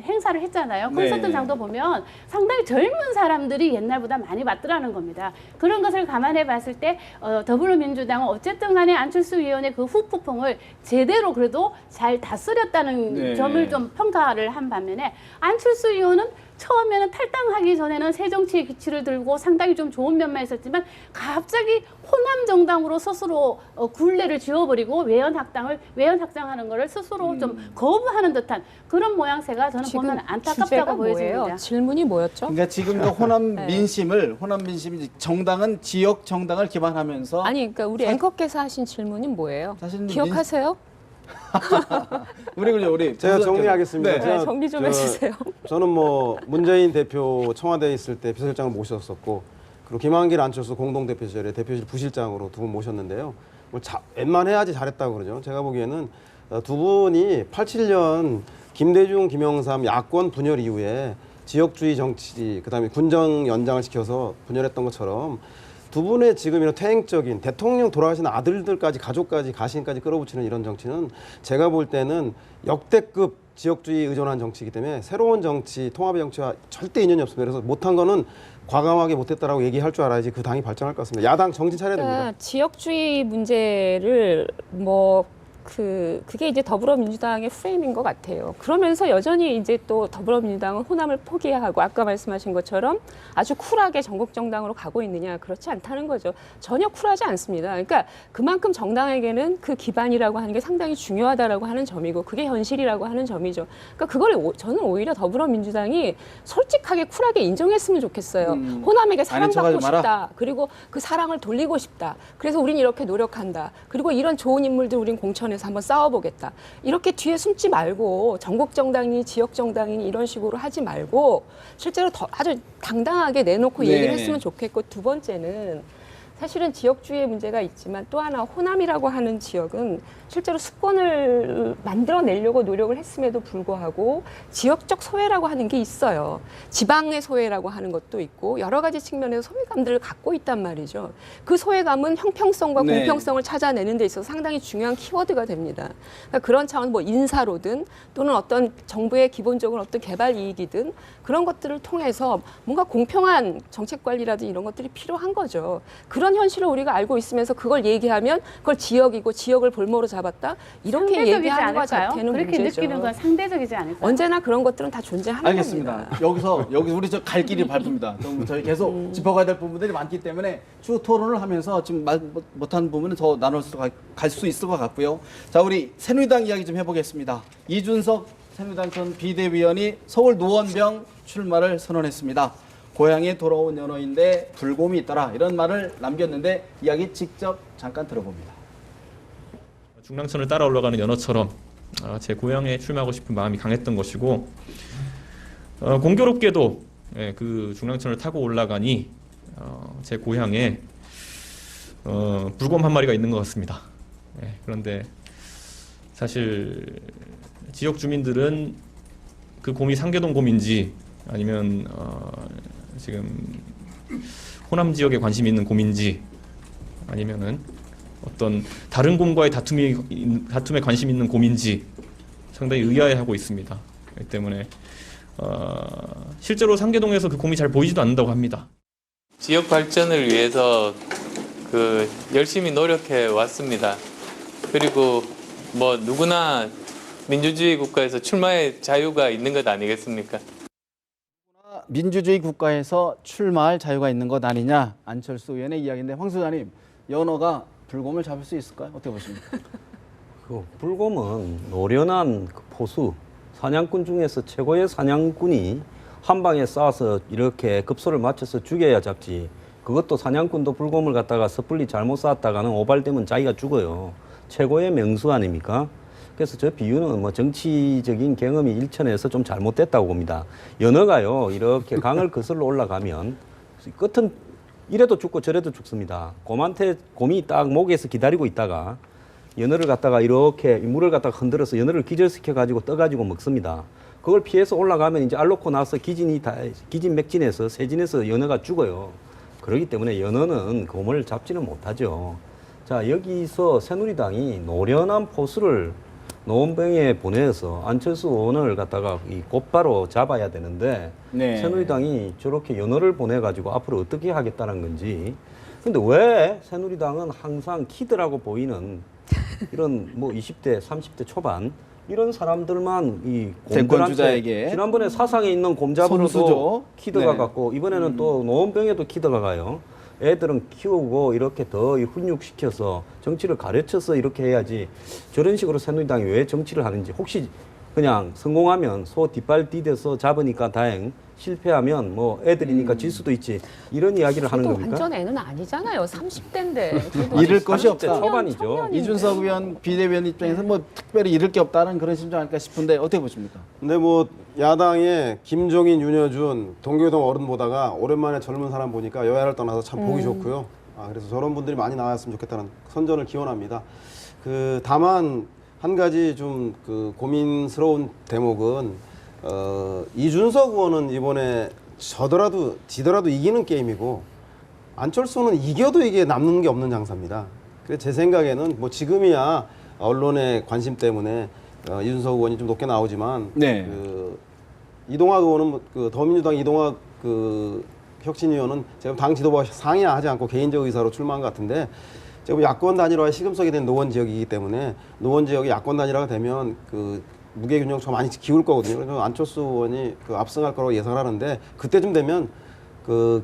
행사를 했잖아요. 콘서트장도 보면 상당히 젊은 사람들이 옛날보다 많이 왔더라는 겁니다. 그런 것을 감안해 봤을 때 더불어민주당은 어쨌든 간에 안철수 의원의 그 후폭풍을 제대로 그래도 잘 다스렸다는 점을 좀 평가를 한 반면에 안철수 의원은 처음에는 탈당하기 전에는 새정치의 기치를 들고 상당히 좀 좋은 면만 있었지만 갑자기 호남 정당으로 스스로 굴레를 지워버리고 외연확장하는 것을 스스로 좀 거부하는 듯한 그런 모양새가 저는 보면 안타깝다고 보여집니다. 뭐예요? 질문이 뭐였죠? 그러니까 지금 그 호남 민심이 정당은 지역 정당을 기반하면서 아니, 그러니까 우리 앵커께서 하신 질문이 뭐예요? 사실 기억하세요? 우리 제가 정리하겠습니다. 네. 제가 정리 좀 해주세요. 저는 뭐 문재인 대표 청와대에 있을 때 비서실장을 모셨었고 그리고 김한길 안철수 공동대표 시절에 대표실 부실장으로 두 분 모셨는데요. 웬만해야지 잘했다고 그러죠. 제가 보기에는 두 분이 87년 김대중, 김영삼 야권 분열 이후에 지역주의 정치, 그다음에 군정 연장을 시켜서 분열했던 것처럼 두 분의 지금 이런 퇴행적인 대통령 돌아가신 아들들까지 가족까지 가신까지 끌어붙이는 이런 정치는 제가 볼 때는 역대급 지역주의 의존한 정치이기 때문에 새로운 정치, 통합의 정치와 절대 인연이 없습니다. 그래서 못한 거는 과감하게 못했다라고 얘기할 줄 알아야지 그 당이 발전할 것 같습니다. 야당 정신 차려야 됩니다. 그러니까 지역주의 문제를 그게 이제 더불어민주당의 프레임인 것 같아요. 그러면서 여전히 이제 또 더불어민주당은 호남을 포기하고 아까 말씀하신 것처럼 아주 쿨하게 전국 정당으로 가고 있느냐, 그렇지 않다는 거죠. 전혀 쿨하지 않습니다. 그러니까 그만큼 정당에게는 그 기반이라고 하는 게 상당히 중요하다라고 하는 점이고 그게 현실이라고 하는 점이죠. 그러니까 그걸 저는 오히려 더불어민주당이 솔직하게 쿨하게 인정했으면 좋겠어요. 호남에게 사랑받고 싶다. 그리고 그 사랑을 돌리고 싶다. 그래서 우린 이렇게 노력한다. 그리고 이런 좋은 인물들 우린 공천에서 한번 싸워보겠다. 이렇게 뒤에 숨지 말고 전국 정당이니 지역 정당이니 이런 식으로 하지 말고 실제로 아주 당당하게 내놓고 얘기를 했으면 좋겠고, 두 번째는 사실은 지역주의의 문제가 있지만 또 하나 호남이라고 하는 지역은 실제로 수권을 만들어내려고 노력을 했음에도 불구하고 지역적 소외라고 하는 게 있어요. 지방의 소외라고 하는 것도 있고 여러 가지 측면에서 소외감들을 갖고 있단 말이죠. 그 소외감은 형평성과 공평성을 찾아내는 데 있어서 상당히 중요한 키워드가 됩니다. 그러니까 그런 차원 뭐 인사로든 또는 어떤 정부의 기본적인 어떤 개발 이익이든 그런 것들을 통해서 뭔가 공평한 정책 관리라든지 이런 것들이 필요한 거죠. 그런 현실을 우리가 알고 있으면서 그걸 얘기하면 그걸 지역이고 지역을 볼모로 잡았다 이렇게 얘기하는 것 자체는 그렇게 문제죠. 느끼는 건 상대적이지 않을까요? 언제나 그런 것들은 다 존재하는 알겠습니다. 겁니다. 여기 우리 갈 길이 밟습니다. 저희 계속 짚어가야 될 부분들이 많기 때문에 쭉 토론을 하면서 지금 말 못한 부분은 더 나눠서 갈 수 있을 것 같고요. 자, 우리 새누리당 이야기 좀 해보겠습니다. 이준석 새누리당 전 비대위원이 서울 노원병 출마를 선언했습니다. 고향에 돌아온 연호인데 불곰이 있더라 이런 말을 남겼는데 이야기 직접 잠깐 들어봅니다. 중랑천을 따라 올라가는 연어처럼 제 고향에 출마하고 싶은 마음이 강했던 것이고 공교롭게도 그 중랑천을 타고 올라가니 제 고향에 불곰 한 마리가 있는 것 같습니다. 그런데 사실 지역 주민들은 그 곰이 상계동 곰인지 아니면 지금 호남 지역에 관심이 있는 곰인지 아니면은 어떤 다른 곰과의 다툼에 관심 있는 곰인지 상당히 의아해하고 있습니다. 그렇기 때문에 실제로 상계동에서 그 곰이 잘 보이지도 않는다고 합니다. 지역 발전을 위해서 열심히 노력해 왔습니다. 그리고 뭐 누구나 민주주의 국가에서 출마의 자유가 있는 것 아니겠습니까? 민주주의 국가에서 출마할 자유가 있는 것 아니냐, 안철수 의원의 이야기인데 황 소장님, 연어가 불곰을 잡을 수 있을까요? 어떻게 보십니까? 그 불곰은 노련한 그 포수, 사냥꾼 중에서 최고의 사냥꾼이 한 방에 쏴서 이렇게 급소를 맞춰서 죽여야 잡지. 그것도 사냥꾼도 불곰을 갖다가 섣불리 잘못 쐈다가는 오발되면 자기가 죽어요. 최고의 명수 아닙니까? 그래서 저 비유는 뭐 정치적인 경험이 일천에서 좀 잘못됐다고 봅니다. 연어가요, 이렇게 강을 거슬러 올라가면 끝은 이래도 죽고 저래도 죽습니다. 곰이 딱 목에서 기다리고 있다가 연어를 갖다가 이렇게 물을 갖다가 흔들어서 연어를 기절시켜 가지고 떠 가지고 먹습니다. 그걸 피해서 올라가면 이제 알 놓고 나서 기진맥진해서 세진해서 연어가 죽어요. 그렇기 때문에 연어는 곰을 잡지는 못하죠. 자, 여기서 새누리당이 노련한 포수를 노원병에 보내서 안철수 의원을 갖다가 곧바로 잡아야 되는데 네. 새누리당이 저렇게 연어를 보내가지고 앞으로 어떻게 하겠다는 건지. 근데 왜 새누리당은 항상 키드라고 보이는 이런 뭐 20대, 30대 초반 이런 사람들만 이 대권 곰들한테 주자에게 지난번에 사상에 있는 곰 잡으러도 손수죠. 키드가 네. 갔고 이번에는 또 노원병에도 키드가 가요. 애들은 키우고 이렇게 더 훈육시켜서 정치를 가르쳐서 이렇게 해야지 저런 식으로 새누리당이 왜 정치를 하는지 혹시 그냥 성공하면 소 뒷발 디뎌서 잡으니까 다행 실패하면 뭐 애들이니까 질 수도 있지 이런 이야기를 하는 저도 겁니까? 완전 애는 아니잖아요. 30대인데. 잃을 것이 없다. 초반이죠. 이준석 의원 비대위원 입장에서 뭐 특별히 잃을 게 없다는 그런 심정 아닐까 싶은데 어떻게 보십니까? 근데 뭐 야당의 김종인, 윤여준, 동교동 어른 보다가 오랜만에 젊은 사람 보니까 여야를 떠나서 참 보기 좋고요. 그래서 저런 분들이 많이 나왔으면 좋겠다는 선전을 기원합니다. 다만 한 가지 좀 고민스러운 대목은 이준석 의원은 이번에 지더라도 이기는 게임이고 안철수는 이겨도 이게 남는 게 없는 장사입니다. 그래서 제 생각에는 뭐 지금이야 언론의 관심 때문에 이준석 의원이 좀 높게 나오지만 네. 이동학 의원은 더민주당 이동학 혁신위원은 지금 당 지도부와 상의하지 않고 개인적 의사로 출마한 것 같은데 지금 야권 단일화에 시금석이 된 노원 지역이기 때문에 노원 지역이 야권 단일화가 되면 무게균형처럼 많이 기울 거거든요. 그래서 안철수 의원이 압승할 거라고 예상하는데 그때쯤 되면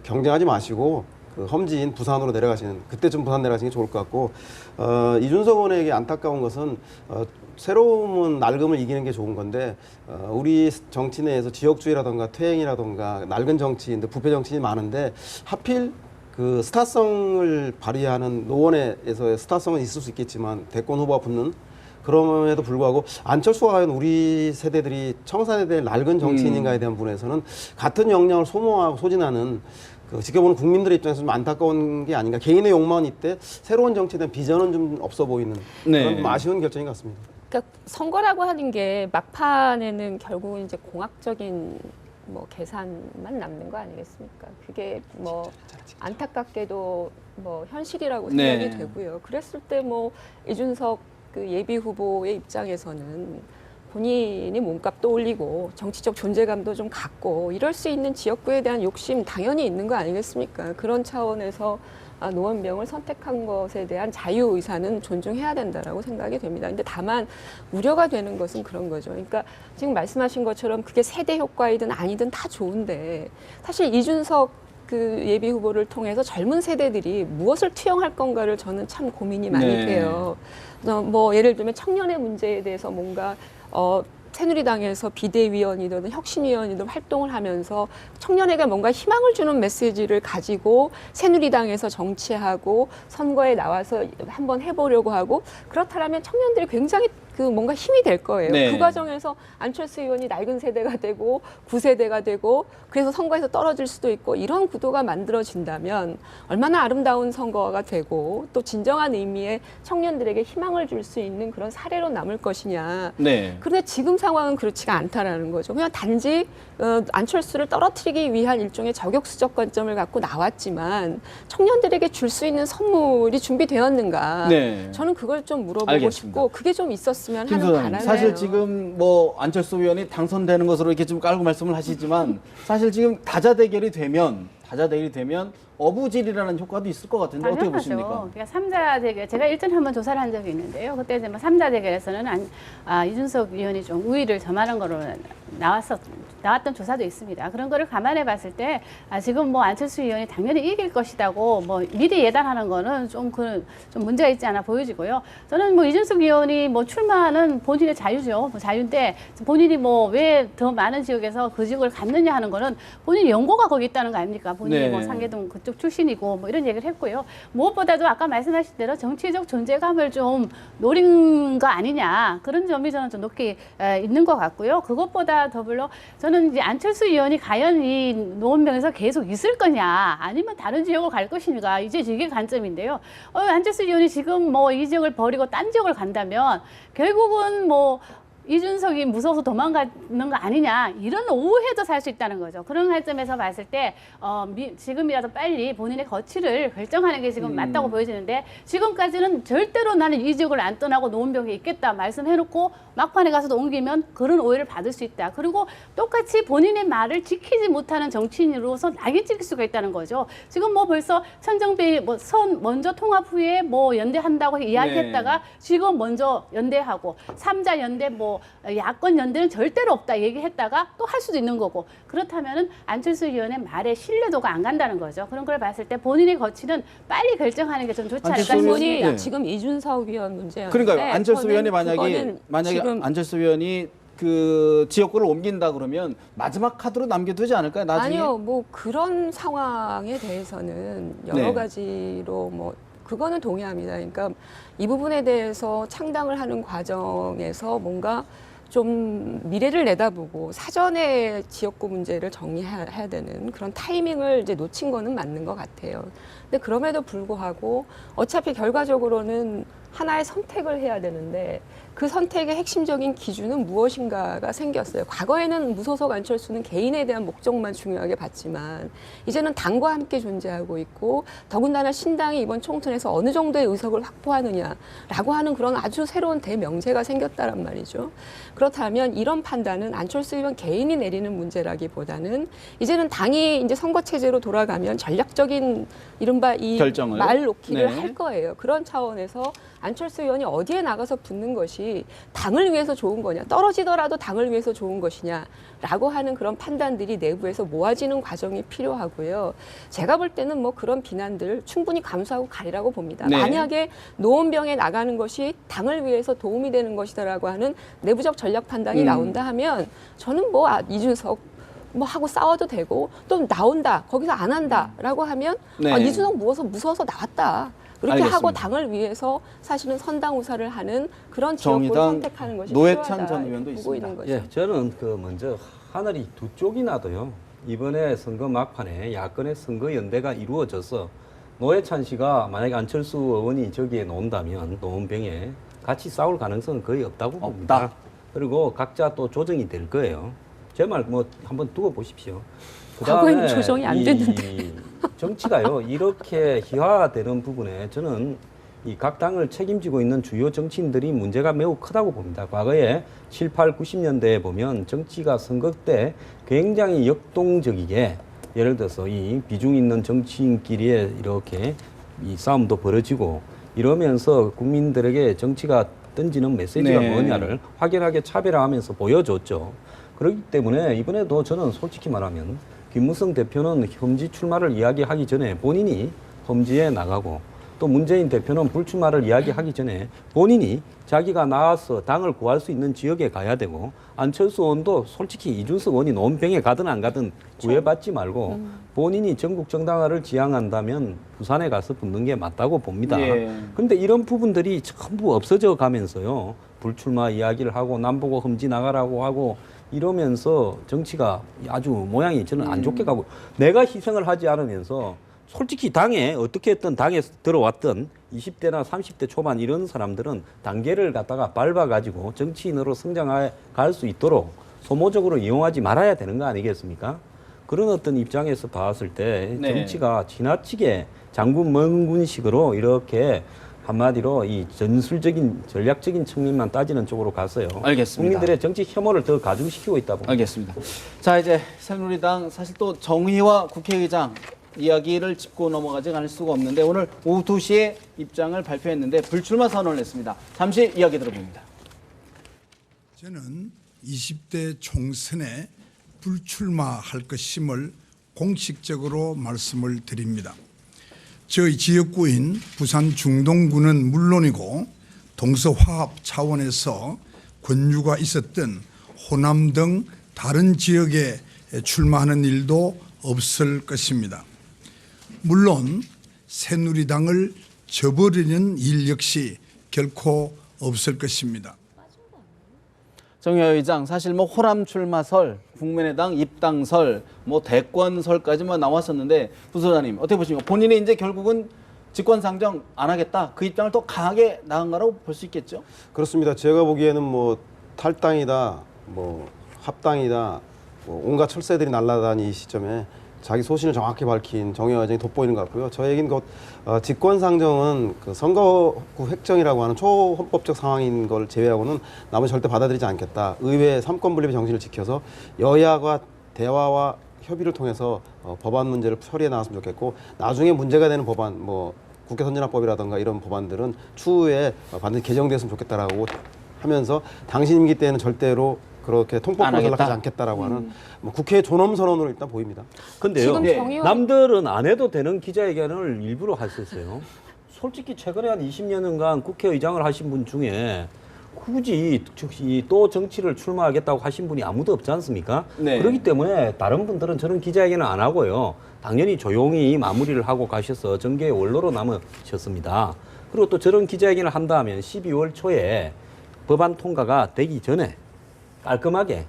경쟁하지 마시고 험지인 부산으로 내려가시는 그때쯤 부산 내려가시는 게 좋을 것 같고 이준석 의원에게 안타까운 것은 새로운 낡음을 이기는 게 좋은 건데 우리 정치 내에서 지역주의라던가 퇴행이라던가 낡은 정치인들 부패 정치인이 많은데 하필 스타성을 발휘하는 노원에서의 스타성은 있을 수 있겠지만 대권 후보가 붙는 그럼에도 불구하고 안철수가 과연 우리 세대들이 청사대의 낡은 정치인인가에 대한 부분에서는 같은 역량을 소모하고 소진하는 지켜보는 국민들의 입장에서 좀 안타까운 게 아닌가. 개인의 욕망은 이때 새로운 정치에 대한 비전은 좀 없어 보이는 그런 좀 아쉬운 결정인 것 같습니다. 그러니까 선거라고 하는 게 막판에는 결국은 이제 공학적인 뭐 계산만 남는 거 아니겠습니까? 그게 뭐 안타깝게도 뭐 현실이라고 생각이 네. 되고요. 그랬을 때 뭐 이준석 예비 후보의 입장에서는 본인이 몸값도 올리고 정치적 존재감도 좀 갖고 이럴 수 있는 지역구에 대한 욕심 당연히 있는 거 아니겠습니까? 그런 차원에서 노원병을 선택한 것에 대한 자유의사는 존중해야 된다라고 생각이 됩니다. 근데 다만 우려가 되는 것은 그런 거죠. 그러니까 지금 말씀하신 것처럼 그게 세대 효과이든 아니든 다 좋은데 사실 이준석 예비 후보를 통해서 젊은 세대들이 무엇을 투영할 건가를 저는 참 고민이 많이 돼요. 뭐 예를 들면 청년의 문제에 대해서 뭔가 새누리당에서 비대위원이든 혁신위원이든 활동을 하면서 청년에게 뭔가 희망을 주는 메시지를 가지고 새누리당에서 정치하고 선거에 나와서 한번 해보려고 하고 그렇다면 청년들이 굉장히 뭔가 힘이 될 거예요. 네. 그 과정에서 안철수 의원이 낡은 세대가 되고 구세대가 되고 그래서 선거에서 떨어질 수도 있고 이런 구도가 만들어진다면 얼마나 아름다운 선거가 되고 또 진정한 의미의 청년들에게 희망을 줄 수 있는 그런 사례로 남을 것이냐. 네. 그런데 지금 상황은 그렇지가 않다라는 거죠. 그냥 단지 안철수를 떨어뜨리기 위한 일종의 저격수적 관점을 갖고 나왔지만 청년들에게 줄 수 있는 선물이 준비되었는가. 네. 저는 그걸 좀 물어보고 알겠습니다. 싶고 그게 좀 있었으면 하는 김소장님, 바람이에요. 사실 지금 뭐 안철수 의원이 당선되는 것으로 이렇게 좀 깔고 말씀을 하시지만 사실 지금 다자대결이 되면 어부질이라는 효과도 있을 것 같은데 어떻게 보십니까? 그러니까 3자 대결 제가 일전에 한번 조사를 한 적이 있는데요. 그때 이제 뭐 3자 대결에서는 이준석 의원이 좀 우위를 점하는 거로 나왔던 조사도 있습니다. 그런 거를 감안해 봤을 때 지금 뭐 안철수 의원이 당연히 이길 것이라고 뭐 미리 예단하는 거는 좀 문제가 있지 않아 보여지고요. 저는 뭐 이준석 의원이 뭐 출마하는 본인의 자유죠. 뭐 자유인데 본인이 뭐 왜 더 많은 지역에서 그 지역을 갖느냐 하는 거는 본인 연고가 거기 있다는 거 아닙니까? 본인이 네. 뭐 상계동 그쪽 출신이고 뭐 이런 얘기를 했고요. 무엇보다도 아까 말씀하신 대로 정치적 존재감을 좀 노린 거 아니냐 그런 점이 저는 좀 높게 있는 것 같고요. 그것보다 더불어 저는 이제 안철수 의원이 과연 이 노원병에서 계속 있을 거냐 아니면 다른 지역으로 갈 것인가 이제 이게 관점인데요. 안철수 의원이 지금 뭐 이 지역을 버리고 딴 지역을 간다면 결국은 뭐 이준석이 무서워서 도망가는 거 아니냐 이런 오해도 살 수 있다는 거죠. 그런 관점에서 봤을 때 지금이라도 빨리 본인의 거취를 결정하는 게 지금 맞다고 보여지는데 지금까지는 절대로 나는 이 지역을 안 떠나고 노원병에 있겠다 말씀해놓고 막판에 가서도 옮기면 그런 오해를 받을 수 있다. 그리고 똑같이 본인의 말을 지키지 못하는 정치인으로서 낙인 찍힐 수가 있다는 거죠. 지금 뭐 벌써 천정배 먼저 통합 후에 뭐 연대한다고 이야기했다가 지금 먼저 연대하고 3자 연대 뭐 야권 연대는 절대로 없다 얘기했다가 또 할 수도 있는 거고 그렇다면은 안철수 의원의 말에 신뢰도가 안 간다는 거죠. 그런 걸 봤을 때 본인의 거취는 빨리 결정하는 게 좀 좋지 않을까 안철수 질문이 싶습니다. 네. 지금 이준석 의원 문제였는데 그러니까요. 안철수 의원이 그거는 만약에 지금 안철수 의원이 그 지역구를 옮긴다 그러면 마지막 카드로 남겨두지 않을까요? 나중에 아니요, 뭐 그런 상황에 대해서는 여러 네. 가지로 뭐 그거는 동의합니다. 그러니까 이 부분에 대해서 창당을 하는 과정에서 뭔가 좀 미래를 내다보고 사전에 지역구 문제를 정리해야 되는 그런 타이밍을 이제 놓친 거는 맞는 것 같아요. 근데 그럼에도 불구하고 어차피 결과적으로는 하나의 선택을 해야 되는데 그 선택의 핵심적인 기준은 무엇인가가 생겼어요. 과거에는 무소속 안철수는 개인에 대한 목적만 중요하게 봤지만 이제는 당과 함께 존재하고 있고 더군다나 신당이 이번 총선에서 어느 정도의 의석을 확보하느냐라고 하는 그런 아주 새로운 대명제가 생겼다란 말이죠. 그렇다면 이런 판단은 안철수 의원 개인이 내리는 문제라기보다는 이제는 당이 이제 선거 체제로 돌아가면 전략적인 이른바 이 결정을. 말 놓기를 네. 할 거예요. 그런 차원에서 안철수 의원이 어디에 나가서 붙는 것이 당을 위해서 좋은 거냐, 떨어지더라도 당을 위해서 좋은 것이냐라고 하는 그런 판단들이 내부에서 모아지는 과정이 필요하고요. 제가 볼 때는 뭐 그런 비난들 충분히 감수하고 가리라고 봅니다. 네. 만약에 노원병에 나가는 것이 당을 위해서 도움이 되는 것이다라고 하는 내부적 전략 판단이 나온다 하면 저는 뭐 이준석 뭐 하고 싸워도 되고 또 나온다 거기서 안 한다라고 하면 네. 이준석 무서워서 나왔다. 그렇게 알겠습니다. 하고 당을 위해서 사실은 선당우사를 하는 그런 지역구를 정의당 선택하는 것이 노회찬 필요하다 전 이렇게 의원도 보고 있습니다. 있는 거죠. 예, 저는 그 먼저 하늘이 두 쪽이 나도요. 이번에 선거 막판에 야권의 선거 연대가 이루어져서 노회찬 씨가 만약에 안철수 의원이 저기에 놓는다면 노원병에 같이 싸울 가능성은 거의 없다고 봅니다. 없다. 그리고 각자 또 조정이 될 거예요. 제 말 뭐 한번 두고 보십시오. 과거에는 그다음에 조정이 안 됐는데. 이 정치가요 이렇게 희화화되는 부분에 저는 이 각 당을 책임지고 있는 주요 정치인들이 문제가 매우 크다고 봅니다. 과거에 7, 8, 90년대에 보면 정치가 선거 때 굉장히 역동적이게 예를 들어서 이 비중 있는 정치인끼리의 이렇게 이 싸움도 벌어지고 이러면서 국민들에게 정치가 던지는 메시지가 네. 뭐냐를 확연하게 차별화하면서 보여줬죠. 그렇기 때문에 이번에도 저는 솔직히 말하면 김무성 대표는 험지 출마를 이야기하기 전에 본인이 험지에 나가고 또 문재인 대표는 불출마를 이야기하기 전에 본인이 자기가 나와서 당을 구할 수 있는 지역에 가야 되고 안철수 의원도 솔직히 이준석 의원이 노원병에 가든 안 가든 구애받지 말고 본인이 전국 정당화를 지향한다면 부산에 가서 붙는 게 맞다고 봅니다. 예. 그런데 이런 부분들이 전부 없어져 가면서요. 불출마 이야기를 하고 남보고 험지 나가라고 하고 이러면서 정치가 아주 모양이 저는 안 좋게 가고 내가 희생을 하지 않으면서 솔직히 당에 어떻게 했든 당에 들어왔던 20대나 30대 초반 이런 사람들은 단계를 갖다가 밟아가지고 정치인으로 성장해 갈 수 있도록 소모적으로 이용하지 말아야 되는 거 아니겠습니까? 그런 어떤 입장에서 봤을 때 네. 정치가 지나치게 장군 멍군식으로 이렇게 한마디로 이 전술적인 전략적인 측면만 따지는 쪽으로 갔어요. 알겠습니다. 국민들의 정치 혐오를 더 가중시키고 있다 봅니다. 알겠습니다. 자, 이제 새누리당 사실 또 정의와 국회의장 이야기를 짚고 넘어가지 않을 수가 없는데 오늘 오후 2시에 입장을 발표했는데 불출마 선언을 했습니다. 잠시 이야기 들어봅니다. 저는 20대 총선에 불출마할 것임을 공식적으로 말씀을 드립니다. 저희 지역구인 부산 중동구는 물론이고 동서화합 차원에서 권유가 있었던 호남 등 다른 지역에 출마하는 일도 없을 것입니다. 물론 새누리당을 저버리는 일 역시 결코 없을 것입니다. 정의화 의장, 사실 뭐 호남 출마설, 국민의당 입당설, 뭐 대권설까지 뭐 나왔었는데 부소장님 어떻게 보십니까? 본인이 이제 결국은 직권상정 안 하겠다 그 입장을 또 강하게 나간 거라고 볼 수 있겠죠? 그렇습니다. 제가 보기에는 뭐 탈당이다, 뭐 합당이다, 뭐 온갖 철새들이 날아다니는 이 시점에 자기 소신을 정확히 밝힌 정의화 의장이 돋보이는 것 같고요. 저에겐 직권상정은 그 선거구 획정이라고 하는 초헌법적 상황인 걸 제외하고는 나머지 절대 받아들이지 않겠다. 의회 삼권분립의 정신을 지켜서 여야가 대화와 협의를 통해서 법안 문제를 처리해 나갔으면 좋겠고 나중에 문제가 되는 법안, 뭐 국회 선진화법이라든가 이런 법안들은 추후에 반드시 개정됐으면 좋겠다라고 하면서 당신 임기 때는 절대로 그렇게 통법으로 전락하지 않겠다라고 하는 뭐 국회 존엄 선언으로 일단 보입니다. 근데요, 지금 정의원- 남들은 안 해도 되는 기자회견을 일부러 하셨어요. 솔직히 최근에 한 20년간 국회의장을 하신 분 중에 굳이 또 정치를 출마하겠다고 하신 분이 아무도 없지 않습니까? 네. 그렇기 때문에 다른 분들은 저런 기자회견을 안 하고요. 당연히 조용히 마무리를 하고 가셔서 정계의 원로로 남으셨습니다. 그리고 또 저런 기자회견을 한다면 12월 초에 법안 통과가 되기 전에 깔끔하게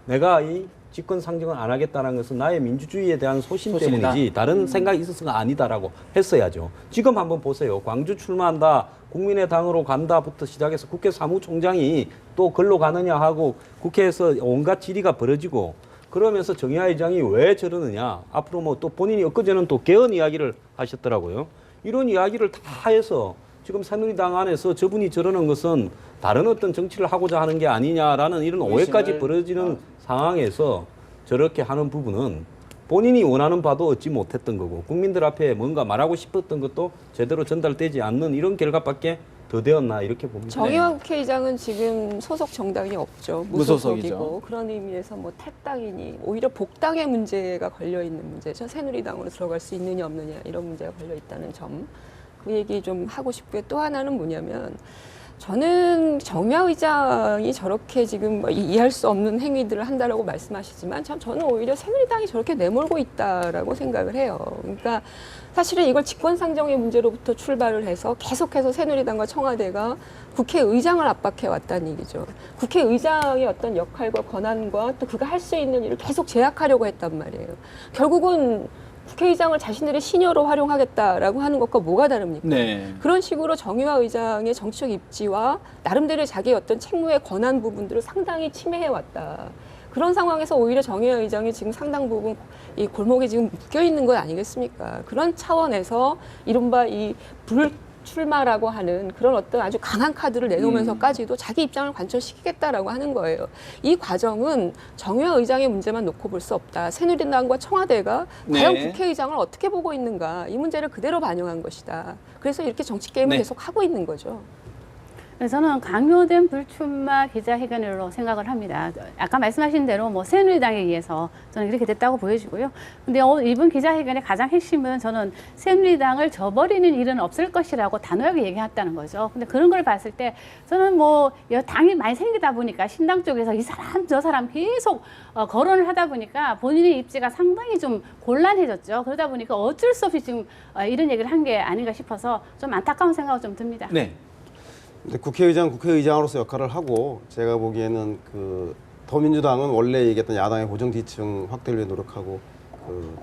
내가 이 직권 상정을 안 하겠다는 것은 나의 민주주의에 대한 소신 소신이다. 때문이지 다른 생각이 있어서가 아니다라고 했어야죠. 지금 한번 보세요. 광주 출마한다, 국민의당으로 간다부터 시작해서 국회 사무총장이 또 글로 가느냐 하고 국회에서 온갖 질의가 벌어지고 그러면서 정의화 의장이 왜 저러느냐. 앞으로 뭐 또 본인이 엊그제는 또 개헌 이야기를 하셨더라고요. 이런 이야기를 다 해서 지금 새누리당 안에서 저분이 저러는 것은 다른 어떤 정치를 하고자 하는 게 아니냐라는 이런 오해까지 벌어지는 상황에서 저렇게 하는 부분은 본인이 원하는 바도 얻지 못했던 거고 국민들 앞에 뭔가 말하고 싶었던 것도 제대로 전달되지 않는 이런 결과밖에 더 되었나 이렇게 봅니다. 정의화 국회의장은 지금 소속 정당이 없죠. 무소속이죠. 무소속이고 그런 의미에서 뭐 탈당이니 오히려 복당의 문제가 걸려 있는 문제죠. 새누리당으로 들어갈 수 있느냐 없느냐 이런 문제가 걸려 있다는 점. 그 얘기 좀 하고 싶고요. 또 하나는 뭐냐면 저는 정의화 의장이 저렇게 지금 뭐 이해할 수 없는 행위들을 한다라고 말씀하시지만 저는 오히려 새누리당이 저렇게 내몰고 있다라고 생각을 해요. 그러니까 사실은 이걸 직권상정의 문제로부터 출발을 해서 계속해서 새누리당과 청와대가 국회의장을 압박해 왔다는 얘기죠. 국회의장의 어떤 역할과 권한과 또 그가 할 수 있는 일을 계속 제약하려고 했단 말이에요. 결국은 국회의장을 자신들의 시녀로 활용하겠다라고 하는 것과 뭐가 다릅니까? 네. 그런 식으로 정의화 의장의 정치적 입지와 나름대로 자기의 어떤 책무의 권한 부분들을 상당히 침해해왔다. 그런 상황에서 오히려 정의화 의장이 지금 상당 부분 이 골목에 지금 묶여 있는 것 아니겠습니까? 그런 차원에서 이른바 이 불출마라고 하는 그런 어떤 아주 강한 카드를 내놓으면서까지도 자기 입장을 관철시키겠다라고 하는 거예요. 이 과정은 정의화 의장의 문제만 놓고 볼 수 없다. 새누리당과 청와대가 과연 네. 국회의장을 어떻게 보고 있는가 이 문제를 그대로 반영한 것이다. 그래서 이렇게 정치 게임을 네. 계속 하고 있는 거죠. 저는 강요된 불출마 기자회견으로 생각을 합니다. 아까 말씀하신 대로 뭐 새누리당에 의해서 저는 이렇게 됐다고 보여지고요. 근데 이번 기자회견의 가장 핵심은 저는 새누리당을 저버리는 일은 없을 것이라고 단호하게 얘기했다는 거죠. 근데 그런 걸 봤을 때 저는 뭐 당이 많이 생기다 보니까 신당 쪽에서 이 사람 저 사람 계속 거론을 하다 보니까 본인의 입지가 상당히 좀 곤란해졌죠. 그러다 보니까 어쩔 수 없이 지금 이런 얘기를 한 게 아닌가 싶어서 좀 안타까운 생각이 좀 듭니다. 네. 근데 국회의장으로서 역할을 하고 제가 보기에는 그 더민주당은 원래 얘기했던 야당의 고정 지층 확대를 위해 노력하고 그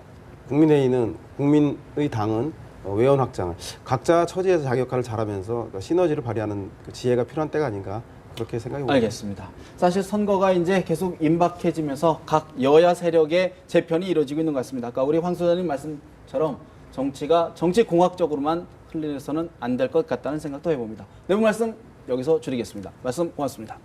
국민의힘은 국민의 당은 외연 확장을 각자 처지에서 자기 역할을 잘하면서 시너지를 발휘하는 그 지혜가 필요한 때가 아닌가 그렇게 생각이 듭니다. 알겠습니다. 사실 선거가 이제 계속 임박해지면서 각 여야 세력의 재편이 이루어지고 있는 것 같습니다. 아까 우리 황 소장님 말씀처럼 정치가 정치 공학적으로만 흘려서는 안 될 것 같다는 생각도 해봅니다. 내부 말씀 여기서 줄이겠습니다. 말씀 고맙습니다.